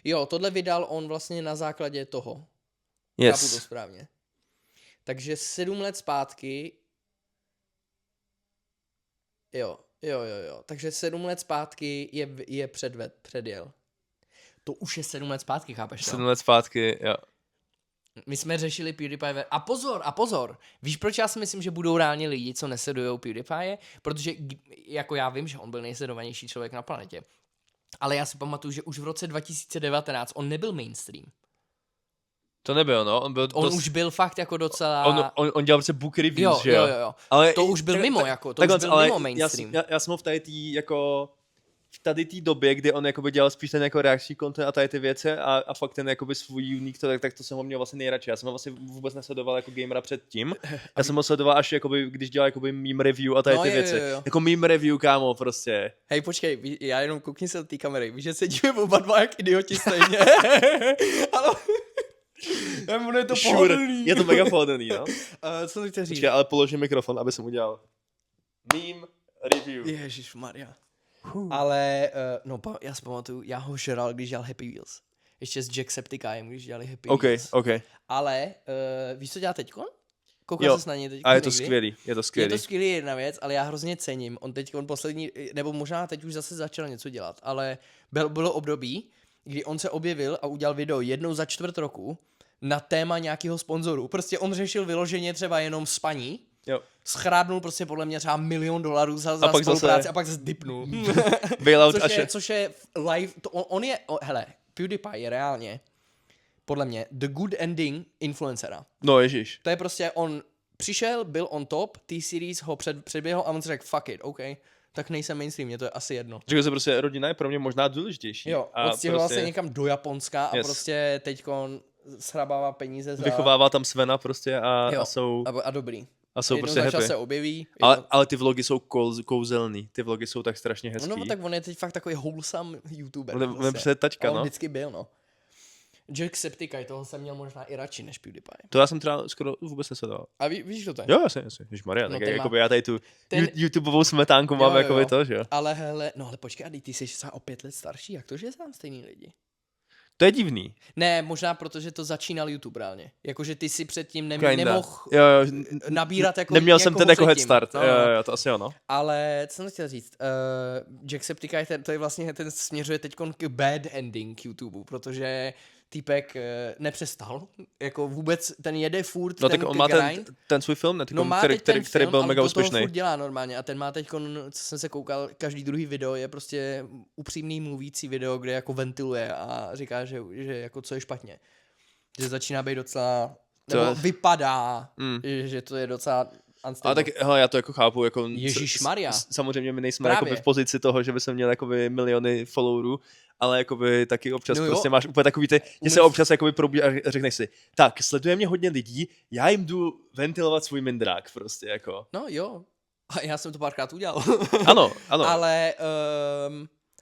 Jo, tohle vydal on vlastně na základě toho. Yes. Chápu to správně. Takže 7 let zpátky... Jo. Takže 7 let zpátky je předjel. To už je 7 let zpátky, chápeš to? 7 let zpátky, jo. My jsme řešili PewDiePie. A pozor, víš, proč já si myslím, že budou reálně lidi, co nesledujou PewDiePie? Protože jako já vím, že on byl nejsledovanější člověk na planetě. Ale já si pamatuju, že už v roce 2019 on nebyl mainstream. To nebyl, no. On už byl fakt jako docela... On dělal prostě book reviews, že jo? Jo. Ale to už byl mimo, jako. To už byl mimo mainstream. Já jsem ho v tady té době, kdy on jakoby dělal spíš ten jako reakční content a tady ty věci a fakt ten jakoby svůj unique, tak to jsem ho měl vlastně nejradši. Já jsem ho vlastně vůbec nesledoval jako gamera předtím. Já jsem ho sledoval až jakoby, když dělal jakoby meme review a tady ty věci. Jo. Jako meme review, kámo, prostě. Hej, počkej, já jenom koukni se do té kamery. Víš, že sedíme oba dva jak idioti stejně. Ale... je to pohodlný. Je to mega pohodlný, no. Co to chci říct? Počkej, ale položím mikrofon, aby jsem udělal meme review. Ježišmarja. Ale, já si pamatuju, já ho žral, když dělal Happy Wheels. Ještě s Jacksepticeem, když dělali Happy Wheels. OK. Ale, víš, co dělá teďkon? Koukal se na něj teďkon a je to skvělý. Je to skvělý jedna věc, ale já hrozně cením. On teďkon poslední, nebo možná teď už zase začal něco dělat, ale bylo období, kdy on se objevil a udělal video jednou za 4 roku na téma nějakého sponzoru. Prostě on řešil vyloženě třeba jenom spaní. Jo. Schrádnul prostě podle mě třeba $1 milion za spolupráci a pak zase dipnul. což je live, hele, PewDiePie je reálně podle mě the good ending influencera. No ježiš. To je prostě, on přišel, byl on top, T-Series ho předběhl a on si řekl fuck it, OK, tak nejsem mainstream, mě to je asi jedno. Řekl se prostě, rodina je pro mě možná důležitější. Jo, odstěhoval se někam do Japonska a prostě teďkon shrabává peníze vychovává tam Svena prostě a jsou... A dobrý. A jsou prostě happy. Se objeví. Ale ty vlogy jsou kouzelný. Ty vlogy jsou tak strašně hezký. No tak on je teď fakt takový wholesome YouTuber. On je prostě tačka, no. On vždycky byl, no. Jacksepticeye, toho jsem měl možná i radši než PewDiePie. To já jsem třeba skoro vůbec nesledoval. A víš, to je? Jo, jasně. Ježišmarja, tak jakoby já tady tu YouTubeovou smetánku mám jakoby to, že jo. Ale hele, ale počkej, ty jsi třeba o 5 let starší, jak to, že znám stejný lidi? To je divný. Ne, možná protože to začínal YouTube reálně. Jakože ty si předtím nemohl nabírat jako neměl jsem ten jako head start. No. Jo, to asi ono. Ale co jsem chtěl říct? Jacksepticeye, to je vlastně, ten směřuje teď k bad ending YouTube, protože týpek nepřestal, jako vůbec ten jede furt, No ten tak on má grind. ten svůj film, ne? No má teď ten který film, byl ale mega do toho úspěšný. furt dělá normálně a ten má teď, co jsem se koukal, každý druhý video je prostě upřímný mluvící video, kde jako ventiluje a říká, že jako co je špatně. Že začíná být docela, nebo vypadá, že to je docela unstable. Ale tak hele, já to jako chápu, jako Ježišmarja. samozřejmě my nejsme Právě. jakoby v pozici toho, že by jsme měli jakoby miliony followerů, ale jakoby taky občas No jo. prostě máš úplně takový ty, že se občas jakoby probí a řekneš si, tak sleduje mě hodně lidí, já jim jdu ventilovat svůj mindrák prostě jako. No jo, a já jsem to párkrát udělal. Ano.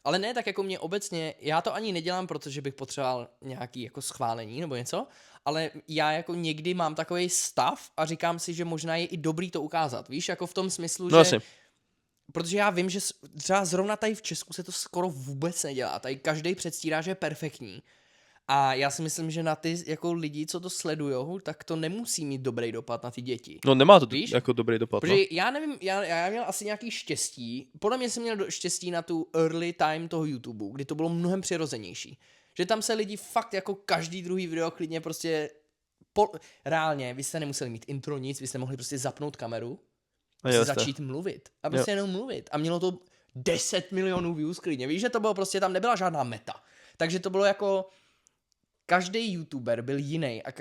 Ale ne, tak jako mě obecně, já to ani nedělám, protože bych potřeboval nějaký jako schválení nebo něco, ale já jako někdy mám takový stav a říkám si, že možná je i dobrý to ukázat, víš, jako v tom smyslu, No že... asi. Protože já vím, že třeba zrovna tady v Česku se to skoro vůbec nedělá, tady každý předstírá, že je perfektní. A já si myslím, že na ty jako lidi, co to sledujou, tak to nemusí mít dobrý dopad na ty děti. No nemá to Víš? jako dobrý dopad. Protože No. já nevím, já měl asi nějaký štěstí. Podle mě jsem měl štěstí na tu early time toho YouTube, kdy to bylo mnohem přirozenější. Že tam se lidi fakt jako každý druhý video klidně prostě... Reálně, vy jste nemuseli mít intro nic, vy jste mohli prostě zapnout kameru a začít mluvit. A prostě jenom mluvit. A mělo to 10 milionů views klidně. Víš, že to bylo prostě, tam nebyla žádná meta. Takže to bylo jako... Každý YouTuber byl jiný a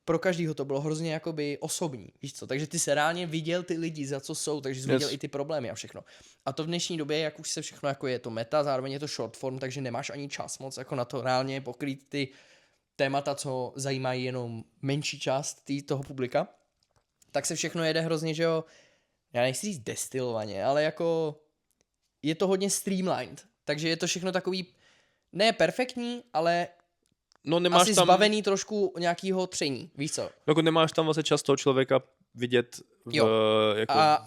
pro každýho to bylo hrozně jakoby osobní, víš co, takže ty se reálně viděl ty lidi, za co jsou, takže jsi viděl i ty problémy a všechno. A to v dnešní době, jak už se všechno jako je to meta, zároveň je to short form, takže nemáš ani čas moc jako na to reálně pokrýt ty témata, co zajímají jenom menší část toho publika, tak se všechno jede hrozně, že jo, já nechci říct destilovaně, ale jako je to hodně streamlined, takže je to všechno takový, ne perfektní, ale No nemáš asi tam... zbavený trošku nějakého tření, víš co? Jako nemáš tam vlastně čas toho člověka vidět jako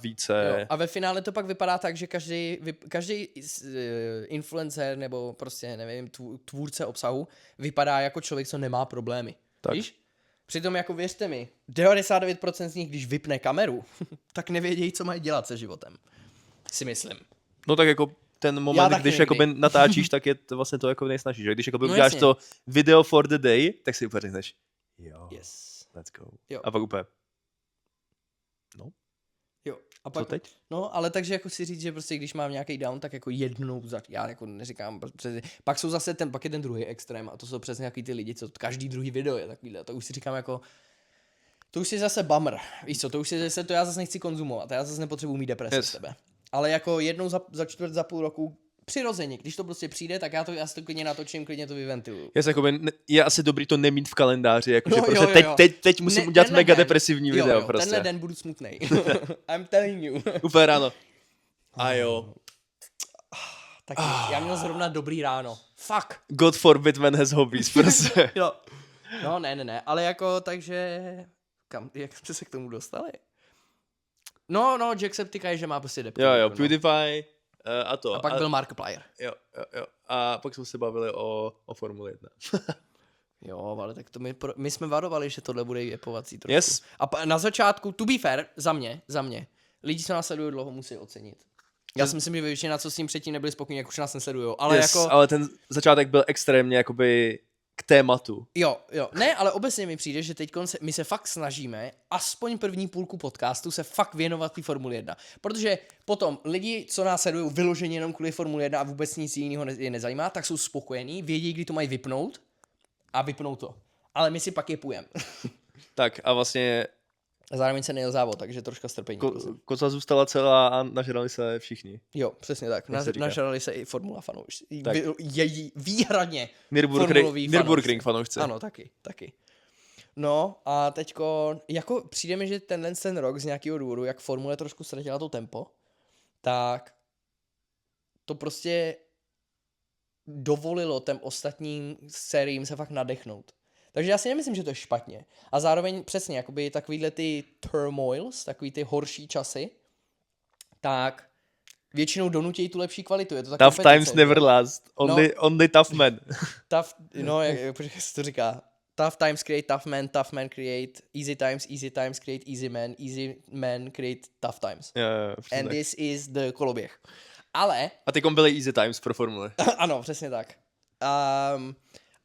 více... Jo. A ve finále to pak vypadá tak, že každý influencer nebo prostě, nevím, tvůrce obsahu vypadá jako člověk, co nemá problémy. Tak. Víš? Přitom jako věřte mi, 99% z nich, když vypne kameru, tak nevědějí, co mají dělat se životem. Si myslím. No tak jako ten moment, když jakoby natáčíš, tak je to vlastně to jako nejsnažší, že? Když jakoby uděláš to video for the day, tak si úplně řekneš, jo, yes. let's go. Jo. A pak úplně, no, jo. A pak, co teď? No, ale takže jako si říct, že prostě když mám nějaký down, tak jako jednou, já jako neříkám, pak jsou zase pak je ten druhý extrém a to jsou přesně nějaký ty lidi, co každý druhý video je takovýhle, to už si říkám jako, to už je zase bummer, víš co, to už je zase, to já zase nechci konzumovat, já zase nepotřebuji mít depresi z tebe. Ale jako jednou za čtvrt, za půl roku přirozeně, když to prostě přijde, tak já si to klidně natočím, klidně to vyventiluju. Je asi dobrý to nemít v kalendáři, jakože no, prostě teď musím udělat mega depresivní video prostě. Tenhle den budu smutnej. I'm telling you. Úplně ráno. A jo. Tak já měl zrovna dobrý ráno. Fuck. God forbid man has hobbies, prostě. Jo. No ne, ale jako takže, jak jste se k tomu dostali? No, Jacksepticeye, že má prostě depresi. Jo, PewDiePie a to. A pak byl Markiplier. Jo. A pak jsme se bavili o Formule 1. Jo, ale tak to my jsme varovali, že tohle bude jepovací trošku. Yes. A na začátku, to be fair, za mě, lidi, co nás sledují dlouho, musí ocenit. Já si myslím, že většina, co s tím předtím nebyli spokojení, jak už nás nesledujou. Ale ale ten začátek byl extrémně jakoby k tématu. Jo. Ne, ale obecně mi přijde, že teď my se fakt snažíme, aspoň první půlku podcastu, se fakt věnovat té Formule 1. Protože potom lidi, co nás sledují vyloženě jenom kvůli Formule 1 a vůbec nic jiného je nezajímá, tak jsou spokojení, vědí, kdy to mají vypnout a vypnou to. Ale my si pak je půjdeme. Tak a vlastně... A zároveň se nejel závod, takže troška strpení. Koza zůstala celá a nažrali se všichni. Jo, přesně tak. Nažrali se i Formula fanoušci. Její výhradně Nürburgring fanoušci. Ano, taky. No a teďko, jako přijde mi, že ten rok z nějakého důvodu, jak Formule trošku ztratila to tempo, tak to prostě dovolilo těm ostatním sériím se fakt nadechnout. Takže já si nemyslím, že to je špatně. A zároveň přesně, jakoby takovýhle ty turmoils, takový ty horší časy, tak většinou donutí tu lepší kvalitu. Je to tough times never last. Only tough men. Jak se to říká? Tough times create tough men create easy times create easy men create tough times. Yeah, and this is the koloběh. Ale... A tykom byly easy times pro Formule. Ano, přesně tak.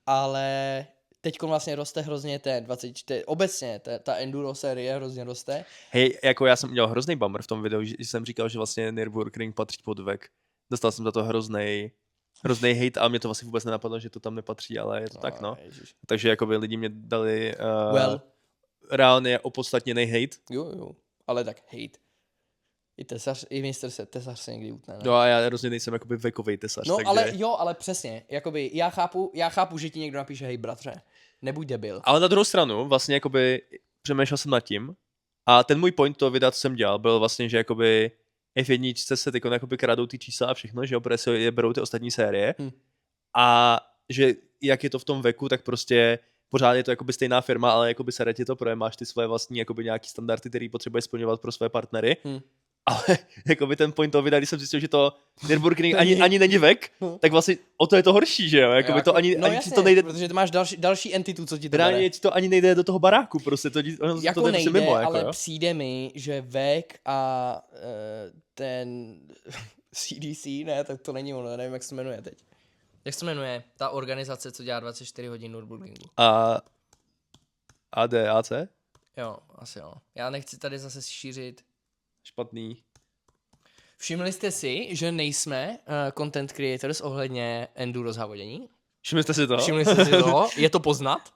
Ale Teďko vlastně roste hrozně ten 24, obecně ta enduro série hrozně roste. Hej, jako já jsem udělal hrozný bummer v tom videu, že jsem říkal, že vlastně Nürburgring patří pod VEC. Dostal jsem za to hrozný hate a mě to vlastně vůbec nenapadlo, že to tam nepatří, ale je to tak, no. Ježiš. Takže jakoby lidi mě dali Well. reálně opodstatněný hate. Jo, ale tak hate. I tesař, i mistr se tesař se někdy utne, ne? No a já hrozně nejsem jakoby vekovej tesař, No, takže... ale přesně, jakoby já chápu, že ti někdo napíše, hej bratře, nebuď debil. Ale na druhou stranu, vlastně jakoby přemýšlel jsem nad tím a ten můj point toho videa, co jsem dělal, byl vlastně, že jakoby F1 se teď jakoby kradou ty čísla a všechno, že jo, protože je berou ty ostatní série a že jak je to v tom veku, tak prostě pořád je to jakoby stejná firma, ale jakoby sere ti to, protože máš ty svoje vlastní jakoby nějaký standardy, který potřebuješ splňovat pro své partnery. Ale jakoby ten point toho videa, když jsem zjistil, že to Nürburgring ani není vek, tak vlastně o to je to horší, že jo? Jakoby to ani jasně, to nejde... protože ty máš další entitu, co ti to Reálně ti to ani nejde do toho baráku, prostě to jako to nejde, mimo, ale jako, přijde mi, že VEC a ten CDC, ne, tak to není ono, nevím, jak se jmenuje teď. Jak se jmenuje ta organizace, co dělá 24 hodin Nürburgringu? ADAC? Jo, asi jo. Já nechci tady zase šířit. Špatný. Všimli jste si, že nejsme content creators ohledně enduro závodění? Všimli jste si to? Všimli jste si to? Je to poznat?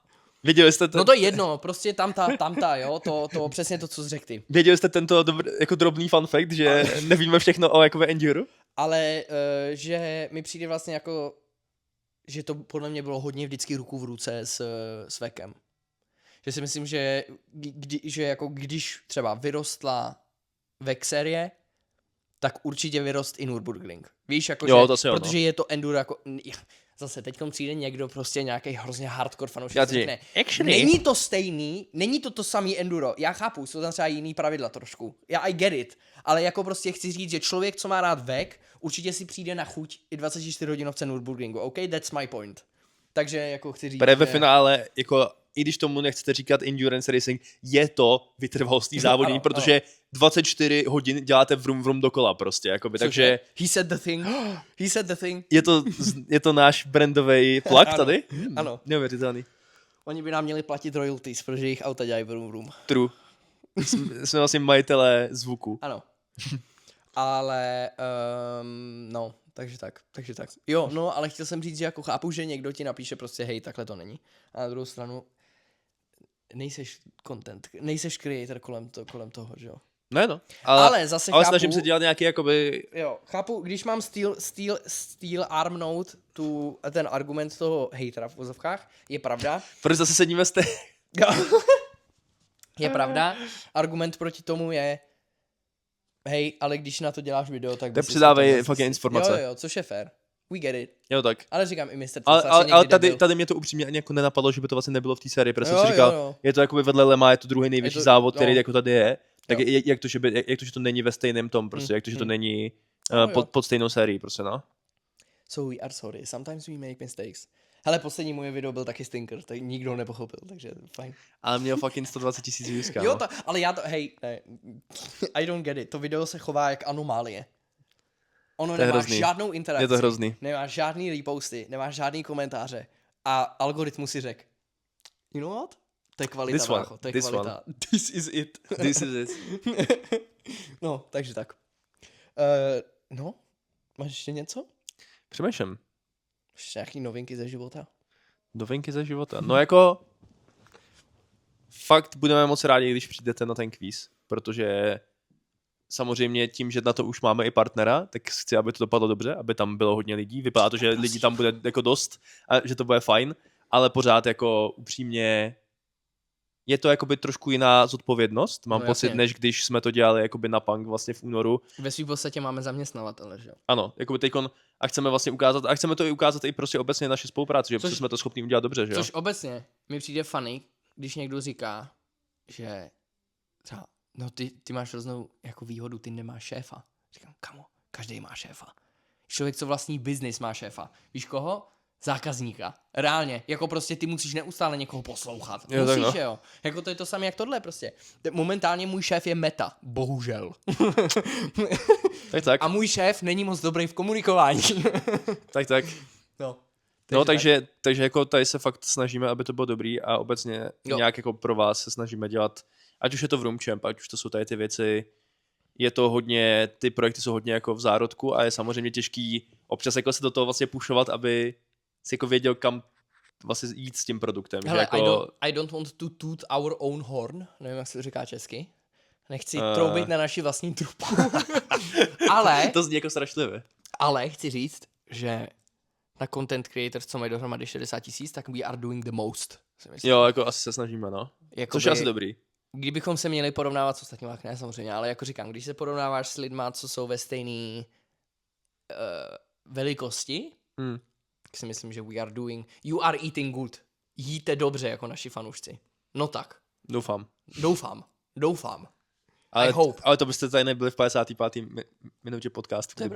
Viděli jste to? No to je jedno, prostě tamta, jo, to přesně to, co jsi řekl ty. Věděli jste tento jako drobný fun fact, že nevíme všechno o jakové enduro? Ale že mi přijde vlastně jako, že to podle mě bylo hodně vždycky ruku v ruce s vekem. Že si myslím, že jako když třeba vyrostla VEC série, tak určitě vyrost i Nürburgring. Víš, jako jo, že, to si protože je to enduro jako... Zase teďkom přijde někdo prostě nějaký hrozně hardcore fanoušek. Není to samý enduro. Já chápu, jsou tam třeba jiný pravidla trošku. I get it. Ale jako prostě chci říct, že člověk, co má rád VEC, určitě si přijde na chuť i 24 hodinovce Nürburgringu. OK, that's my point. Takže jako chci říct, ve finále, jako i když tomu nechcete říkat endurance racing, je to vytrvalostní závodění, protože 24 hodin děláte vrum dokola prostě, jakoby, takže... He said the thing. Je to náš brandový plug tady? Ano. Neuvěřitelný. Oni by nám měli platit royalties, protože jejich auta dělají vrum. True. Jsme vlastně majitelé zvuku. Ano. Ale, no, takže tak. Jo, no, ale chtěl jsem říct, že jako chápu, že někdo ti napíše prostě, hej, takhle to není. A na druhou stranu, nejseš creator kolem toho, že jo. No. Ale zase chápu, snažím se dělat nějaký, jakoby... Jo, chápu, když mám steel armnout ten argument toho hejtera v vozovkách, je pravda. Proč zase sedíme Je pravda, argument proti tomu je, hej, ale když na to děláš video, tak... Nepředávej fucking informace. Jo, což je fair. We get it. Jo, tak. Ale říkám i mistr. Ale tady mě to upřímně ani jako nenapadlo, že by to vlastně nebylo v té sérii, protože jsem si říkal, je to jakoby vedle Lema, je to druhý největší závod, který jako tady je. Tak jak to, že to není ve stejném tom, prostě, jak to, že to není pod stejnou sérií, prostě, no. So we are sorry, sometimes we make mistakes. Hele, poslední moje video byl taky stinker, tak nikdo nepochopil, takže fajn. Ale měl fucking 120 000 views, kámo. Jo, ale já to, hej, ne, I don't get it, to video se chová jak anomálie. Ono nemá žádnou interakci. Je to hrozný. Nemá žádný reposty, nemá žádný komentáře. A algoritmus si řekl, you know what? To je kvalita, brácho, to je kvalita. This is it. No, takže tak. No, máš ještě něco? Přemýšlím. Ještě nějaký novinky ze života? Novinky ze života? No jako... Fakt budeme moc rádi, když přijdete na ten kvíz, protože samozřejmě tím, že na to už máme i partnera, tak chci, aby to dopadlo dobře, aby tam bylo hodně lidí. Vypadá to, že lidí tam bude jako dost a že to bude fajn, ale pořád jako upřímně je to jakoby trošku jiná zodpovědnost, mám pocit, než když jsme to dělali jakoby na punk vlastně v únoru. Ve svým podstatě máme zaměstnavatele, že jo? Ano, jakoby teďkon a chceme vlastně ukázat, a chceme to i ukázat i prostě obecně naše spolupráci, že jsme to schopni udělat dobře, že jo? Což obecně mi přijde funny, když někdo říká, že třeba, no ty máš hroznou jako výhodu, ty nemáš šéfa. Říkám, kamo, každý má šéfa. Člověk, co vlastní biznis, má šéfa. Víš koho? Zákazníka. Reálně. Jako prostě ty musíš neustále někoho poslouchat. Jo, musíš, jo. Jako to je to samé jak tohle prostě. Momentálně můj šéf je Meta. Bohužel. tak. A můj šéf není moc dobrý v komunikování. tak. No. No, takže jako tady se fakt snažíme, aby to bylo dobrý a obecně nějak jako pro vás se snažíme dělat, ať už je to v Roomchamp, ať už to jsou tady ty věci, je to hodně, ty projekty jsou hodně jako v zárodku a je samozřejmě těžký občas jako se do toho vlastně pušovat, aby si jako věděl, kam vlastně jít s tím produktem. Hele, že jako... I don't want to toot our own horn, nevím, jak se to říká česky. Nechci troubit na naši vlastní trubku. Ale... To zní jako strašlivě. Ale chci říct, že na content creators, co mají dohromady 60 000, tak we are doing the most. Jo, jako asi se snažíme, no. Což je asi dobrý. Kdybychom se měli porovnávat s ostatními, ne samozřejmě, ale jako říkám, když se porovnáváš s lidma, co jsou ve stejné velikosti, tak si myslím, že we are doing, you are eating good. Jíte dobře jako naši fanoušci. No tak. Doufám. Ale to byste tady nebyli v 55. minutě podcastu, to je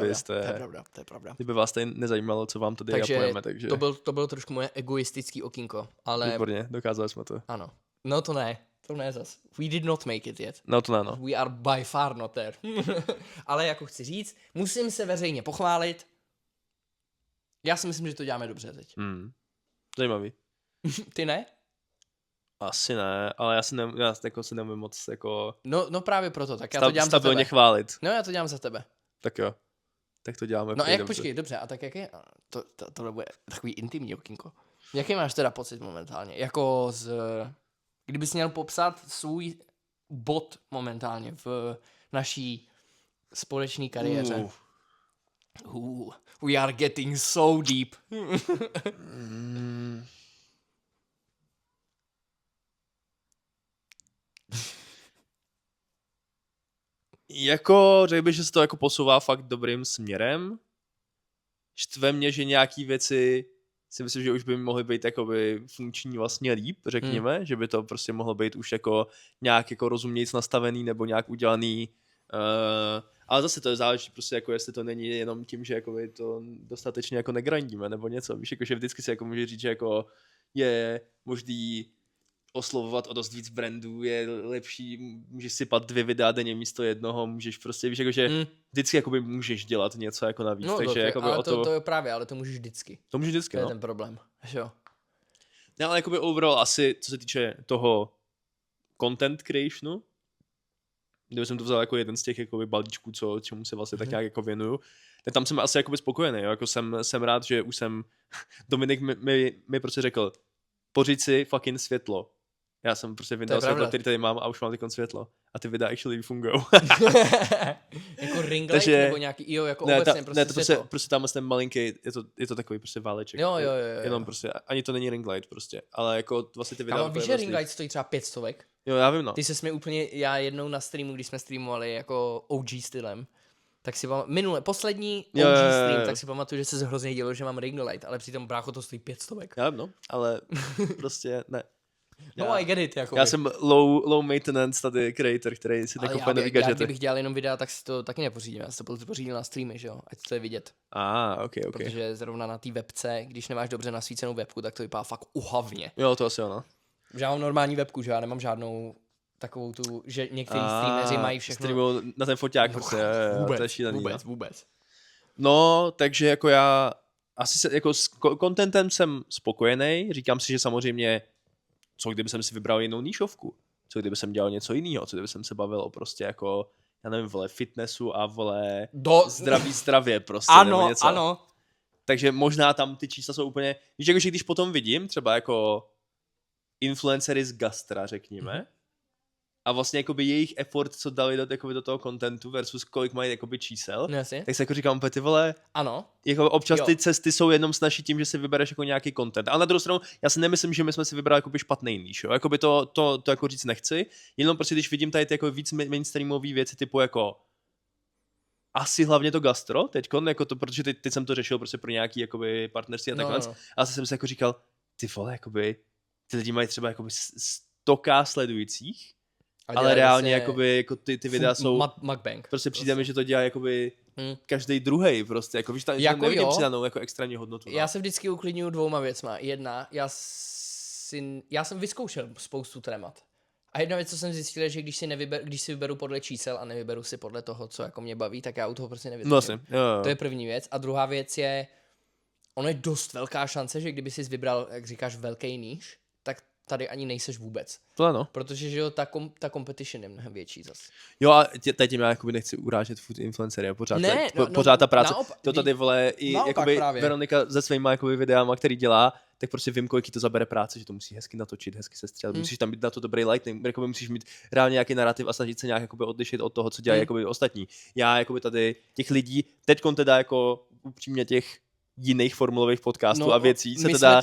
pravda. Kdyby vás tady nezajímalo, co vám tady japujeme. Takže to bylo trošku moje egoistický okýnko, ale... Výborně, dokázali jsme to. Ano. No to ne zas. We did not make it yet. No to ne, no. We are by far not there. Ale jako chci říct, musím se veřejně pochválit. Já si myslím, že to děláme dobře teď. Zajímavý. Ty ne? Asi ne, ale já si nemůžu moc jako... No právě proto, tak já to dělám za tebe. Stabilně chválit. No já to dělám za tebe. Tak jo. Tak to děláme. No a jak počkej, dobře, a tak jak je... To bude takový intimní okýnko. Jaký máš teda pocit momentálně? Jako kdybys měl popsat svůj bod momentálně v naší společné kariéře. We are getting so deep. Jako, řekl bych, že se to jako posouvá fakt dobrým směrem. Štve mě, že nějaký věci si myslím, že už by mohly být jakoby funkční vlastně líp, řekněme, že by to prostě mohlo být už jako nějak jako rozumějc nastavený nebo nějak udělaný, ale zase to záleží prostě jako jestli to není jenom tím, že jakoby to dostatečně jako negrindíme nebo něco, víš, jako že vždycky si jako může říct, že jako je možný oslovovat o dost víc brandů, je lepší, můžeš si sypat 2 videa denně místo jednoho, můžeš prostě, víš, jakože vždycky jakoby můžeš dělat něco jako navíc, no, takže jakoby ale to je právě, ale to můžeš vždycky. To můžeš vždycky, to je ten problém, jo. No, ale jakoby overall asi, co se týče toho content creationu, kdyby jsem to vzal jako jeden z těch jakoby balíčků, čemu se vlastně tak nějak jako věnuju, tak tam jsem asi jakoby spokojený, jo? Jako jsem rád, že už jsem, Dominik mi prostě řekl, pořiď si fucking světlo. Já jsem prostě vyndal světlo, který tady mám a už mám teď světlo. A ty videa actually fungujou. Jako ring light nebo nějaký, jako ne, obecně prostě světlo. Prostě tam ten malinký, je to takový prostě váleček. Jo. Jenom prostě, ani to není ring light prostě, ale jako vlastně ty videa... Víš, že ring light stojí třeba 500? Jo, já vím, no. Ty ses mi úplně, já jednou na streamu, když jsme streamovali jako OG stylem, tak si poslední OG stream, tak si pamatuju, že se hrozně dělo, že mám ring light, ale přitom brácho to stojí 500. Já vím, no, ale prostě ne. No, I get it, jako. Já jsem low maintenance tady creator, který si tak úplně neví gadgety. Kdybych dělal jenom videa, tak si to taky nepořídím. Já si to pořídil na streamy, že jo, ať to je vidět. Ok. Protože zrovna na té webce, když nemáš dobře nasvícenou webku, tak to vypadá fakt uhavně. Jo, to asi ono. Já mám normální webku, že já nemám žádnou takovou tu, že některý streameři mají všechno. Streamují na ten foťák, prostě, to je šílený. Vůbec. No, takže jako já asi se, jako s contentem jsem spokojený, říkám si, že samozřejmě co kdyby jsem si vybral jinou níšovku, co kdyby jsem dělal něco jiného, co kdyby jsem se bavil o prostě jako, já nevím, vole fitnessu a vole zdraví stravě prostě, nebo něco. Ano. Takže možná tam ty čísla jsou úplně, víš, jakože když potom vidím třeba jako influencery z gastra, řekněme, a vlastně jakoby jejich effort, co dali do toho contentu versus kolik mají jakoby čísel, tak se jako říkám, ty vole, ano. Jako občas ty cesty jsou jenom snažší tím, že si vybereš jako nějaký content. Ale na druhou stranu, já si nemyslím, že my jsme si vybrali jakoby špatný níž, jo. Jakoby to jako říct nechci, jenom prostě když vidím tady ty jako víc mainstreamové věci typu jako asi hlavně to gastro teďkon, jako to, protože teď jsem to řešil prostě pro nějaký jakoby partnerství a takhle. No. A jsem si jako říkal, ty vole, jakoby ty lidi mají třeba jakoby 100k sledujících, ale reálně jakoby, jako ty videa jsou mukbang. Prostě přijde mi, že to dělá jakoby každý druhej prostě, jako víš, jako nevidím přidanou jako extrémní hodnotu. Já se vždycky uklidňuju 2 věcma. Jedna, já jsem vyzkoušel spoustu témat. A jedna věc, co jsem zjistil, je, že když si vyberu podle čísel a nevyberu si podle toho, co jako mě baví, tak já u toho prostě nevydržím. No, jo. To je první věc. A druhá věc je, ono je dost velká šance, že kdyby jsi vybral, jak říkáš, velký níž, tak tady ani nejseš vůbec. To ano. Protože že jo, ta competition je mnohem větší zase. Jo a teď já jakoby nechci urážet food influencery, a pořád, Ne, pořád ta práce, naopak, to tady vole i jakoby právě. Veronika se svýma jakoby videama, který dělá, tak prostě vím, kolik jí to zabere práce, že to musí hezky natočit, hezky sestřelit, musíš tam mít na to dobrý lighting, jakoby musíš mít reálně nějaký narrativ a snažit se nějak jakoby odlišit od toho, co dělají jakoby ostatní. Já jakoby tady těch lidí, teďkon teda jako upřímně těch jiných formulových podcastů a věcí se teda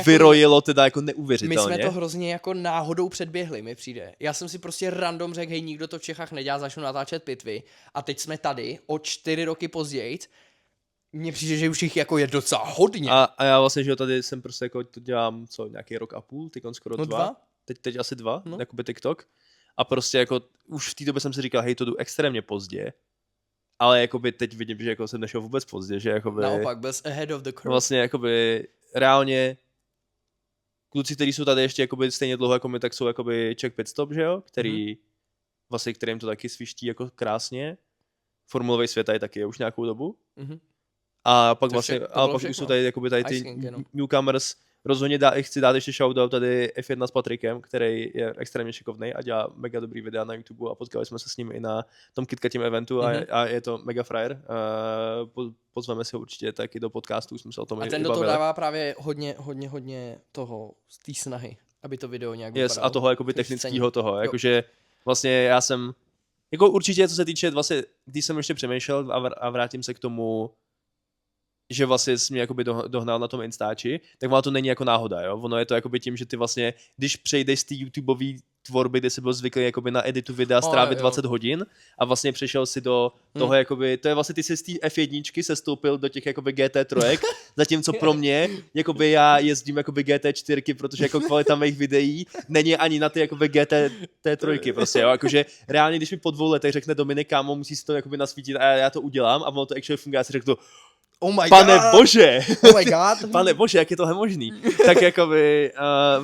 vyrojilo teda jako neuvěřitelně. My jsme to hrozně jako náhodou předběhli, mi přijde. Já jsem si prostě random řekl, hej, nikdo to v Čechách nedělá, začnu natáčet pitvy a teď jsme tady o 4 roky později. Mně přijde, že už jich jako je docela hodně. A já vlastně, že tady jsem prostě jako to dělám nějaký rok a půl, teď skoro 2. Teď asi 2, jakoby TikTok. A prostě jako už v té době jsem si říkal, hej, to jdu extrémně pozdě. Ale jakoby teď vidím, že jako jsem nešel vůbec pozdě, že jakoby... Naopak, byl ahead of the curve. Vlastně jakoby reálně kluci, kteří jsou tady ještě jakoby stejně dlouho jako my, tak jsou jakoby Czech Pit Stop, že jo? Vlastně kterým to taky sviští jako krásně. Formulový svět je taky už nějakou dobu. A pak vlastně, ale pak už jsou tady jakoby tady ty newcomers. Rozhodně chci dát ještě shoutout tady F1 s Patrikem, který je extrémně šikovnej a dělá mega dobrý videa na YouTube a potkali jsme se s ním i na tom KitKatim eventu a je to mega frajer. Pozveme si ho určitě taky do podcastu, už jsme se o tom a ten do toho dává právě hodně toho z té snahy, aby to video nějak vypadalo. A toho jakoby technického toho, jakože vlastně já jsem, jako určitě co se týče vlastně, když jsem ještě přemýšlel a vrátím se k tomu, že vlastně jsi mě jakoby dohnal na tom Instači, tak ono to není jako náhoda, jo? Ono je to jakoby tím, že ty vlastně, když přejdeš z té YouTubeové tvorby, kde jsi byl zvyklý jakoby na editu videa strávit 20 hodin a vlastně přešel si do toho jakoby, to je vlastně ty jsi z té F1 sestoupil do těch jakoby GT3, zatímco pro mě, jakoby já jezdím jakoby GT4, protože jako kvalita mých videí není ani na ty jakoby GT3 prostě, jo? Jakože reálně, když mi po 2 letech řekne Dominik, kámo, musí si to jakoby nasvítit a já to udělám a ono to actually funguje, já si řeknu, oh my Pane God. bože! Oh my God. Pane bože, jak je tohle možný? Tak jakoby,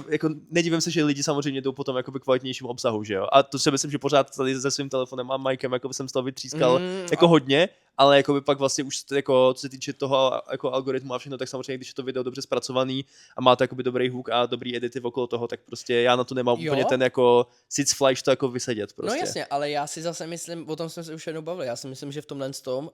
jako nedivím se, že lidi samozřejmě jdou potom jakoby kvalitnějším obsahu, že jo? A to si myslím, že pořád tady se svým telefonem a mikem jako jsem z toho vytřískal jako hodně, ale jakoby pak vlastně už jako, co se týče toho jako algoritmu a všechno, tak samozřejmě, když je to video dobře zpracovaný a má to jakoby dobrý hook a dobrý edity okolo toho, tak prostě já na to nemám úplně ten jako sitz-fleisch to jako vysedět prostě. No jasně, ale já si zase myslím, o tom jsme se už jednou bavili, já si myslím, že v tomhle tom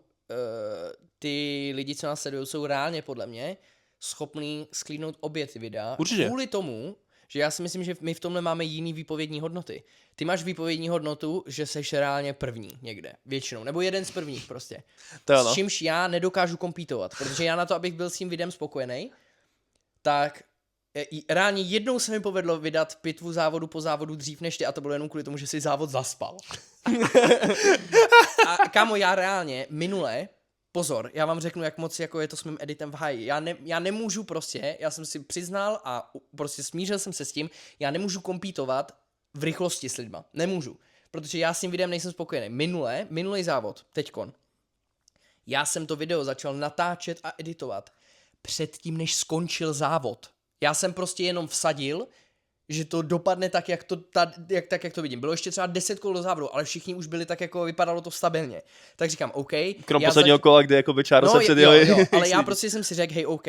ty lidi, co nás sledují, jsou reálně podle mě schopní sklídnout obě ty videa. Určitě. Kvůli tomu, že já si myslím, že my v tomhle máme jiný výpovědní hodnoty. Ty máš výpovědní hodnotu, že seš reálně první někde, většinou, nebo jeden z prvních prostě. S čímž já nedokážu kompítovat, protože já na to, abych byl s tím videem spokojený, tak reálně jednou se mi povedlo vydat pitvu závodu po závodu dřív než ty a to bylo jenom kvůli tomu, že si závod zaspal. A kámo, já reálně minule, pozor, já vám řeknu, jak moc jako je to s mým editem v háji. Já nemůžu prostě, já jsem si přiznal a prostě smířil jsem se s tím, já nemůžu kompítovat v rychlosti s lidma. Nemůžu. Protože já s tím videem nejsem spokojený. Minulý závod, teďkon. Já jsem to video začal natáčet a editovat předtím, než skončil závod. Já jsem prostě jenom vsadil, že to dopadne tak, jak to vidím. Bylo ještě třeba 10 kol do závodu, ale všichni už byli tak, jako vypadalo to stabilně. Tak říkám, OK. Krom posledního kola, kde jako Charles se předjeli. Jo, ale já prostě jsem si řekl, hej, OK,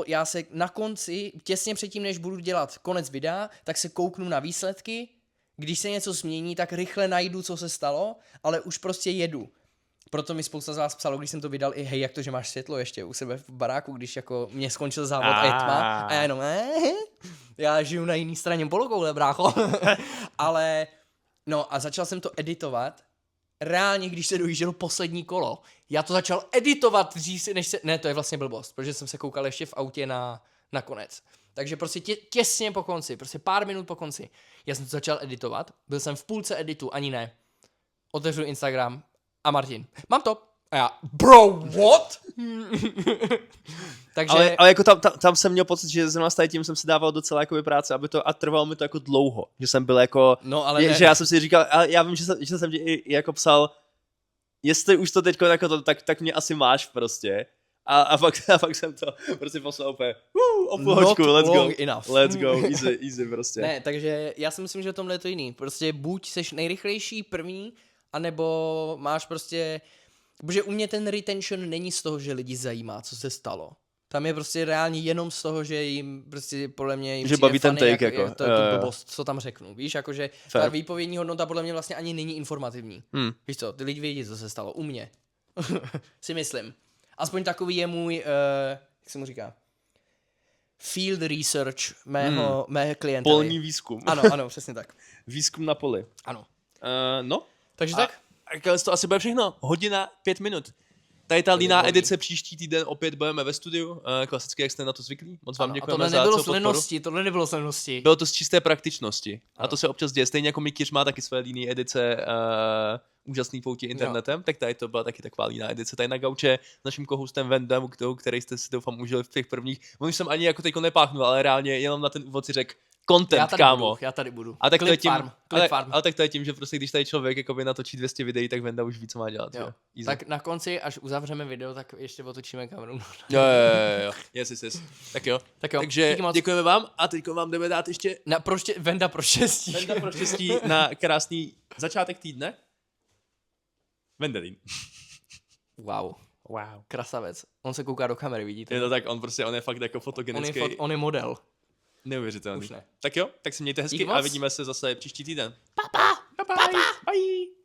já se na konci, těsně předtím, než budu dělat konec videa, tak se kouknu na výsledky. Když se něco změní, tak rychle najdu, co se stalo, ale už prostě jedu. Proto mi spousta z vás psalo, když jsem to vydal i hej, jak to, že máš světlo ještě u sebe v baráku, když jako mě skončil závod a je tma a já jenom já žiju na jiné straně polokoule, brácho. Ale no a začal jsem to editovat. Reálně, když se dojíždělo poslední kolo, já to začal editovat dřív, než se... Ne, to je vlastně blbost, protože jsem se koukal ještě v autě na konec. Takže prostě těsně po konci, prostě pár minut po konci, já jsem to začal editovat, byl jsem v půlce editu, ani ne. Otevřu Instagram a Martin, mám to. A já, bro, what? Takže... Ale jako tam jsem měl pocit, že zrovna s tím jsem si dával docela jakoby práce, aby to, a trvalo mi to jako dlouho, že jsem byl jako, no, ale že já jsem si říkal, já vím, že jsem ti i jako psal, jestli už to teďko jako to, tak mě asi máš prostě. A fakt jsem to prostě poslal úplně, o půlhočku, let's go, easy prostě. Ne, takže já si myslím, že tomhle je to jiný, prostě buď seš nejrychlejší první, anebo máš prostě, protože u mě ten retention není z toho, že lidi zajímá, co se stalo. Tam je prostě reálně jenom z toho, že jim prostě podle mě jim Že přijde baví ten funny, take, jako. to blbost, co tam řeknu. Víš, jakože Fair. ta výpovědní hodnota podle mě vlastně ani není informativní. Hmm. Víš co, ty lidi vědí, co se stalo. U mě. Si myslím. Aspoň takový je můj, jak se mu říká, field research mé klientely. Polní výzkum. Ano, přesně tak. Výzkum na poli. Ano. No. Takže tak? A to asi bude všechno. 1:05. Tady ta líná bolí. edice příští týden opět budeme ve studiu. Klasicky, jak jste na to zvyklí. Moc vám Ano, a děkujeme tohle za nebylo celou z podporu. lenosti, tohle nebylo z lenosti. Bylo to z čisté praktičnosti. A Ano. to se občas děje. Stejně jako Mikyř má taky své líné edice úžasný poutí internetem, tak tady to byla taky taková líná edice. Tady na gauče s naším kohustem Vendem, který jste si doufám užili v těch prvních. On už jsem ani jako teďko nepáchnul, ale reálně jenom na ten úvod si řekl content, kámo. Já tady budu. A tak to je tím, Clip farm. ale tak to je tím, že prostě když tady člověk jakoby natočí 200 videí, tak Venda už ví, co má dělat. Jo. Jo. Easy. Tak na konci, až uzavřeme video, tak ještě otočíme kameru. Jo. Yes. Tak jo. Tak jo, Takže díky moc. děkujeme vám a teď vám jdeme dát ještě Venda pro štěstí. Venda pro štěstí na krásný začátek týdne. Vendelín. Wow. Wow. Krasavec. On se kouká do kamery, vidíte? Je to tak, on je fakt jako fotogenický. On je model. Neuvěřitelný. Už ne. Tak jo, tak se mějte hezky Díky a moc. vidíme se zase příští týden. Papa. Bye. Bye.